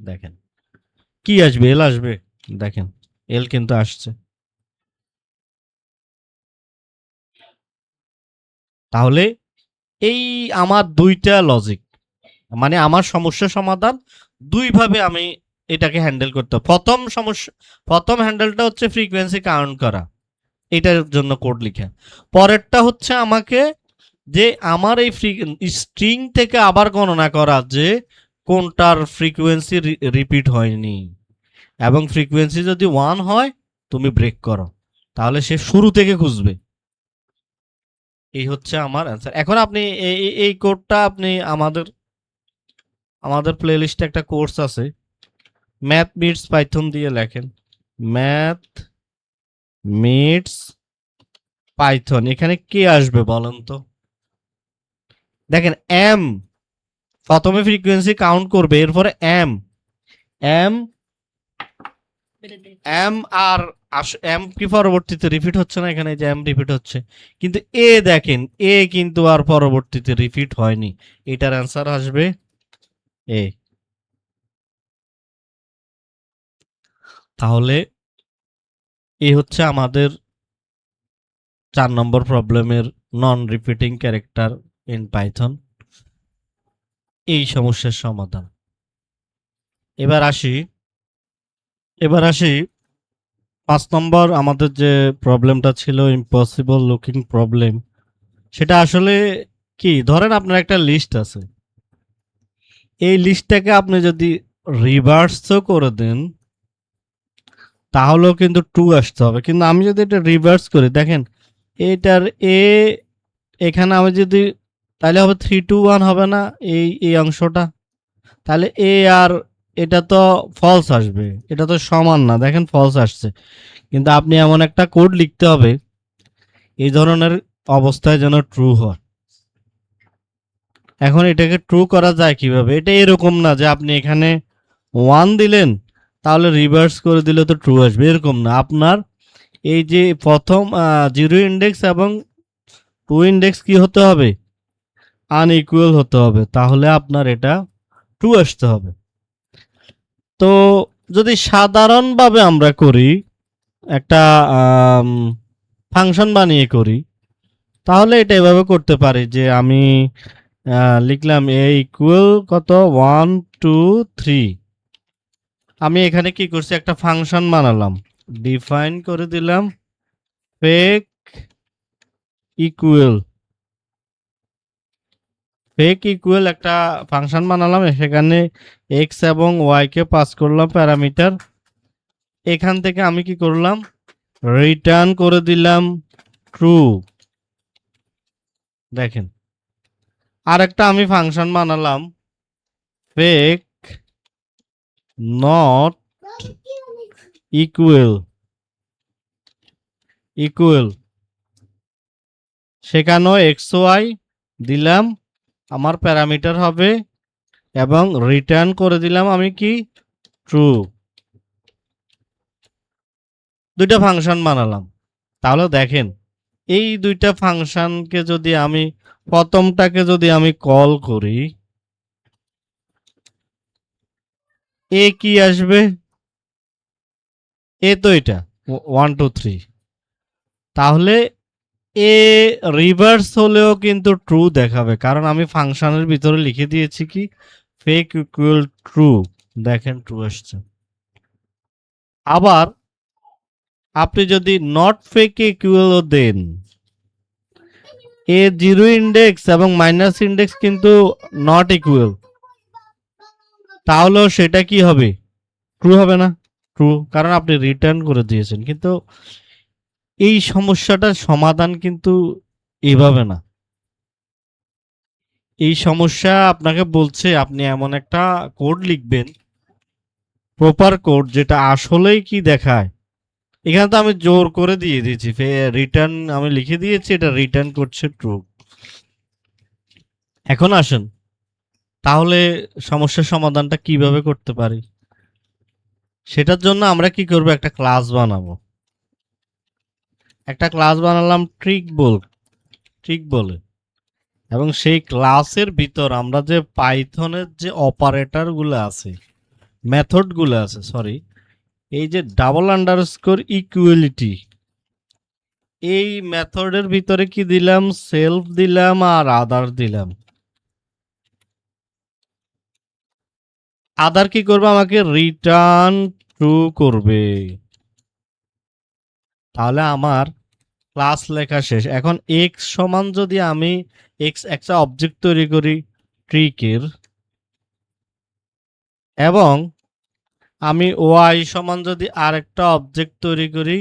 [SPEAKER 1] দেখেন কি আসবে, এল আসবে। দেখেন এল কিন্তু আসছে। তাহলে এই আমার দুইটা লজিক, মানে আমার সমস্যা সমাধান দুইভাবে আমি এটাকে হ্যান্ডেল করতে। প্রথম হ্যান্ডেলটা হচ্ছে ফ্রিকোয়েন্সি কাউন্ট করা, এটার জন্য কোড লিখা। পরেরটা হচ্ছে আমাকে যে আমার এই স্ট্রিং থেকে আবার গণনা করা যে কোনটার ফ্রিকোয়েন্সি রিপিট হয়নি, এবং ফ্রিকোয়েন্সি যদি 1 হয় তুমি ব্রেক করো, তাহলে সে শুরু থেকে খুঁজবে। এই হচ্ছে আমার অ্যান্সার। এখন আপনি এই কোডটা আপনি আমাদের প্লেলিস্টে একটা কোর্স আছে, ম্যাথ মিটস পাইথন দিয়ে লেখেন, ম্যাথ মিটস পাইথন, এখানে কে আসবে বলেন তো? দেখেন এম প্রথমে ফ্রিকোয়েন্সি কাউন্ট করবে, এরপরে এম এম এম আর এম কি পরবর্তীতে রিপিট হচ্ছে না? এখানে যে এম রিপিট হচ্ছে, কিন্তু এ দেখেন এ কিন্তু আর পরবর্তীতে রিপিট হয়নি। এটার অ্যান্সার আসবে এ। তাহলে এই হচ্ছে আমাদের 4 নম্বর প্রবলেমের নন রিপিটিং ক্যারেক্টার ইন পাইথন, এই সমস্যার সমাধান। এবার আসি এবার আসি 5 নম্বর আমাদের যে প্রবলেমটা ছিল ইম্পসিবল লুকিং প্রবলেম। সেটা আসলে কি, ধরেন আপনার একটা লিস্ট আছে, এই লিস্টটাকে আপনি যদি রিভার্সও করে দেন তাহলেও কিন্তু 2 আসতে হবে। কিন্তু আমি যদি এটা রিভার্স করি, দেখেন এটার এ এখানে আমি যদি, তাহলে হবে 3 2 1 হবে না এই অংশটা? তাহলে এ আর এটা তো ফলস আসবে, এটা তো সমান না, দেখেন ফলস আসছে। কিন্তু আপনি এমন একটা কোড লিখতে হবে এই ধরনের অবস্থায় যেন ট্রু হয়। এখন এটাকে ট্রু করা যায় কিভাবে? এটা এরকম না যে আপনি এখানে 1 দিলেন তাহলে রিভার্স করে দিলে তো ট্রু আসবে, এরকম না। আপনার এই যে প্রথম 0 ইন্ডেক্স এবং 2 ইন্ডেক্স কি হতে হবে? আনইকুয়াল হতে হবে, তাহলে আপনার এটা ট্রু আসতে হবে। তো যদি সাধারণভাবে আমরা করি, একটা ফাংশন বানিয়ে করি, তাহলে এটা এভাবে করতে পারি যে আমি লিখলাম এ ইকুয়াল কত 1 2 3। আমি এখানে কি করছি, একটা ফাংশন বানালাম, ডিফাইন করে দিলাম ফেক ইকুয়াল। ফেক ইকুয়াল একটা ফাংশন বানালাম, সেখানে এক্স এবং ওয়াই কে পাস করলাম প্যারামিটার। এখান থেকে আমি কি করলাম, রিটার্ন করে দিলাম ট্রু। দেখেন, আরেকটা আমি ফাংশন বানালাম ফেক নট ইকুয়াল ইকুয়াল, সেখানেও এক্স ওয়াই দিলাম, আমার প্যারামিটার হবে, এবং রিটার্ন করে দিলাম আমি কি, ট্রু। দুইটা ফাংশন বানালাম। তাহলে দেখেন, এই দুইটা ফাংশনকে যদি আমি প্রথমটাকে যদি আমি কল করি, এ কি আসবে, এ তো এটা 1 2 3, তাহলে এ রিভার্স হলেও কিন্তু ট্রু দেখাবে, কারণ আমি ফাংশনের ভিতরে লিখে দিয়েছি কি ফেক ইকুয়াল ট্রু। দেখেন ট্রু আসছে। আবার আপনি যদি নট ফেক ইকুয়ালও দেন, এ 0 ইন্ডেক্স এবং মাইনাস ইন্ডেক্স কিন্তু নট ইকুয়াল, তাহলেও সেটা কি হবে, ট্রু হবে না? ট্রু, কারণ আপনি রিটার্ন করে দিয়েছেন। কিন্তু এই সমস্যাটার সমাধান কিন্তু এভাবে না। এই সমস্যা আপনাকে বলছে আপনি এমন একটা কোড লিখবেন, প্রপার কোড, যেটা আসলেই কি দেখায়। এখানে তো আমি জোর করে দিয়ে দিয়েছি, রিটার্ন আমি লিখে দিয়েছি, এটা রিটার্ন করছে ট্রু। এখন আসুন, তাহলে সমস্যার সমাধানটা কিভাবে করতে পারি? সেটার জন্য আমরা কি করব, একটা ক্লাস বানাবো। একটা ক্লাস বানালাম ট্রিক বলে, এবং সেই ক্লাসের ভিতর আমরা যে পাইথনের যে অপারেটর গুলো আছে, মেথড গুলো আছে, সরি, এই যে ডাবল আন্ডারস্কোর ইকুয়ালিটি, এই মেথডের ভিতরে কি দিলাম, সেলফ দিলাম আর আদার দিলাম। আদার কি করবে, আমাকে রিটার্ন ট্রু করবে। তাহলে আমার ক্লাস লেখা শেষ। এখন এক্স সমান যদি আমি এক্স একটা অবজেক্ট তৈরি করি ট্রিকের, এবং আমি ওয়াই সমান যদি আরেকটা অবজেক্ট তৈরি করি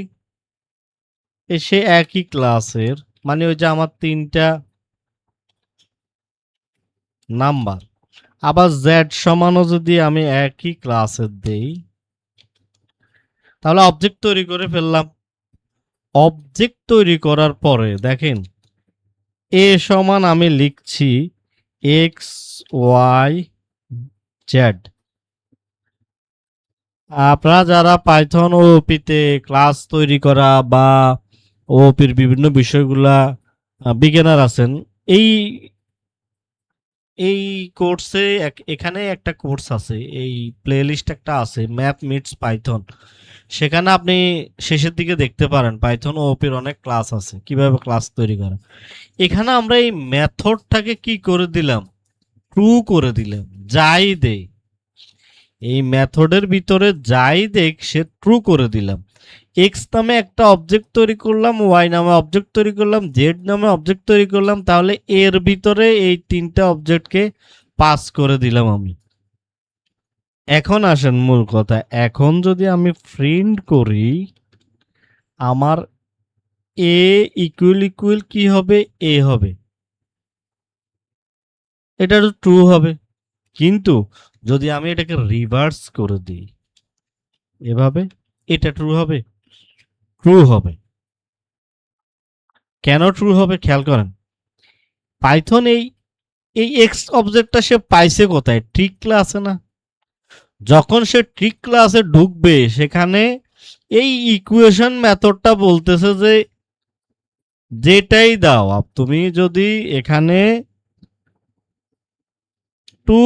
[SPEAKER 1] সে একই ক্লাসের, মানে ওই যে আমার 3টা নাম্বার, আবার জেড সমানও যদি আমি একই ক্লাসের দেই, তাহলে অবজেক্ট তৈরি করে ফেললাম। অবজেক্ট তৈরি করার পরে দেখেন, এ সমান আমি লিখছি এক্স ওয়াই জেড। আপনারা যারা পাইথন ও ওপিতে ক্লাস তৈরি করা বা ওপির বিভিন্ন বিষয়গুলা বিগিনার আছেন, এই এই কোর্সে এখানে একটা কোর্স আছে, এই প্লেলিস্ট একটা আছে, ম্যাথ মিটস পাইথন। সেখানে আপনি শেষের দিকে দেখতে পারেন পাইথন ও ওপির অনেক ক্লাস আছে, কিভাবে ক্লাস তৈরি করা। এখানে আমরা এই মেথডটাকে কি করে দিলাম, ট্রু করে দিলাম। যাই দেই, এই মেথডের ভিতরে যাই দেখ সে ট্রু করে দিলাম। এক্স নামে একটা অবজেক্ট তৈরি করলাম, ওয়াই নামে অবজেক্ট তৈরি করলাম, জেড নামে অবজেক্ট তৈরি করলাম, তাহলে এর ভিতরে এই 3টা অবজেক্টকে পাস করে দিলাম আমি। এখন আসেন মূল কথা, এখন যদি আমি প্রিন্ট করি, আমার এ ইকুয়াল ইকুয়াল কি হবে, এ হবে, এটা তো ট্রু হবে। কিন্তু যদি আমি এটাকে রিভার্স করে দিই এভাবে, এটা ট্রু হবে? ট্রু হবে। কেন ট্রু হবে খেয়াল করেন, পাইথন এই এই এক্স অবজেক্টটা সে পাইছে কোথায়? ট্রিক ক্লাসে না? যখন সে ট্রিক ক্লাসে ঢুকবে সেখানে এই ইকুয়েশন মেথডটা বলতেছে যে যেটাই দাও তুমি, যদি এখানে 2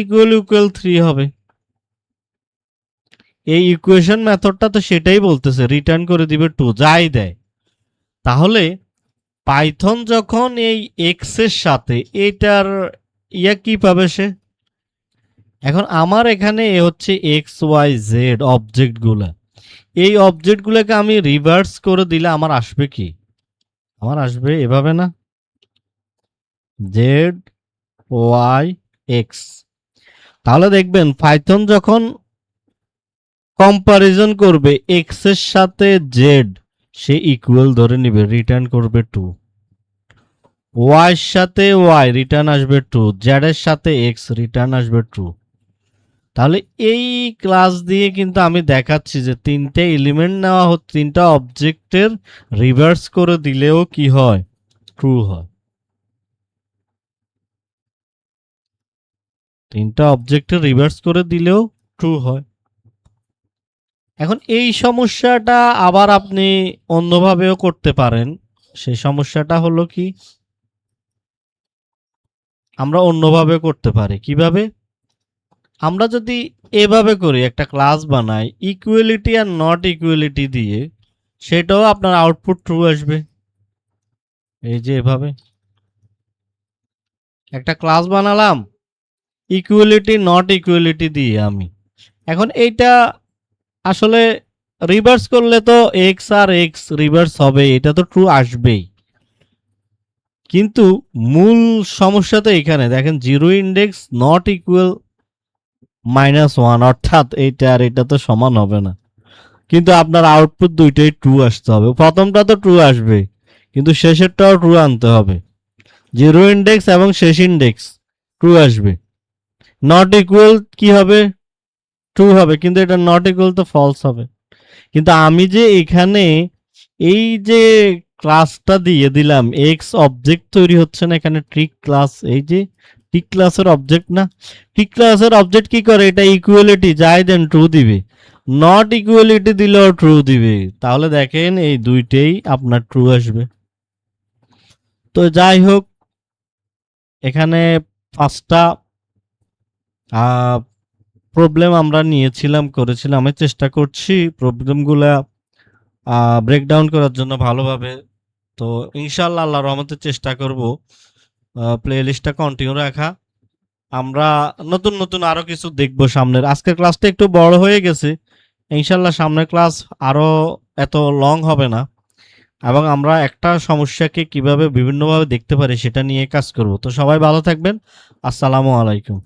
[SPEAKER 1] ইকুয়াল ইকুয়াল 3 হবে, এই ইকুয়েশন মেথডটা তো সেটাই বলতেছে, রিটার্ন করে দিবে 2 যাই দেয়। তাহলে পাইথন যখন এই এক্স এর সাথে এটার কি পাবে সে? এখন আমার এখানে এ হচ্ছে এক্স ওয়াই জেড অবজেক্টগুলো, এই অবজেক্টগুলোকে আমি রিভার্স করে দিলে আমার আসবে কি? আমার আসবে এভাবে না, জেড ওয়াই এক্স। তাহলে দেখবেন পাইথন যখন কম্পারিজন করবে এক্স এর সাথে জেড, সে ইকুয়াল ধরে নিবে, রিটার্ন করবে 2। ওয়াই এর সাথে ওয়াই রিটার্ন আসবে 2, জেড এর সাথে এক্স রিটার্ন আসবে 2। তাহলে এই ক্লাস দিয়ে কিন্তু আমি দেখাচ্ছি যে তিনটে এলিমেন্ট নেওয়া হচ্ছে, তিনটা অবজেক্টের রিভার্স করে দিলেও কি হয়? ট্রু হয়। তিনটা অবজেক্টের রিভার্স করে দিলেও ট্রু হয়। এখন এই সমস্যাটা আবার আপনি অন্যভাবেও করতে পারেন। সেই সমস্যাটা হলো কি, আমরা অন্যভাবে করতে পারি। কিভাবে? আমরা যদি এভাবে করি, একটা ক্লাস বানাই ইকুয়ালিটি আর নট ইকুয়ালিটি দিয়ে, সেটাও আপনার আউটপুট ট্রু আসবে। এই যে এভাবে একটা ক্লাস বানালাম ইকুয়ালিটি নট ইকুয়ালিটি দিয়ে আমি, এখন এইটা আসলে রিভার্স করলে তো এক্স আর এক্স রিভার্স হবে, এটা তো ট্রু আসবেই। কিন্তু মূল সমস্যা তো এখানে দেখেন, জিরো ইন্ডেক্স নট ইকুয়াল -1, অর্থাৎ এইটা আর এটা তো সমান হবে না। কিন্তু আপনার আউটপুট দুইটাই ট্রু আসতে হবে। প্রথমটা তো ট্রু আসবে, কিন্তু শেষেরটাও ট্রু আনতে হবে। জিরো ইন্ডেক্স এবং শেষ ইন্ডেক্স ট্রু আসবে। নট ইকুয়াল কি হবে? ট্রু হবে, কিন্তু এটা নট ইকুয়াল তো ফলস হবে। কিন্তু আমি যে এখানে এই যে ক্লাসটা দিয়ে দিলাম, এক্স অবজেক্ট তৈরি হচ্ছে না এখানে, ট্রিক ক্লাস, এই যে ট্রিক ক্লাসের অবজেক্ট না? ট্রিক ক্লাসের অবজেক্ট কি করে? এটা ইকুয়ালিটি যাই দেন ট্রু দিবে, নট ইকুয়ালিটি দিলেও ট্রু দিবে। তাহলে দেখেন এই দুইটাই আপনার ট্রু আসবে। তো যাই হোক, এখানে 5টা প্রবলেম আমরা নিয়েছিলাম, করেছিলাম। আমি চেষ্টা করছি প্রবলেমগুলা ব্রেকডাউন করার জন্য ভালোভাবে। তো ইনশাল্লাহ আল্লাহর রহমতে চেষ্টা করব প্লে লিস্টটা কন্টিনিউ রাখা। আমরা নতুন নতুন আরো কিছু দেখবো সামনের। আজকের ক্লাসটা একটু বড় হয়ে গেছে, ইনশাল্লাহ সামনের ক্লাস আরো এত লং হবে না, এবং আমরা একটা সমস্যাকে কিভাবে বিভিন্নভাবে দেখতে পারি সেটা নিয়ে কাজ করব। তো সবাই ভালো থাকবেন। আসসালামু আলাইকুম।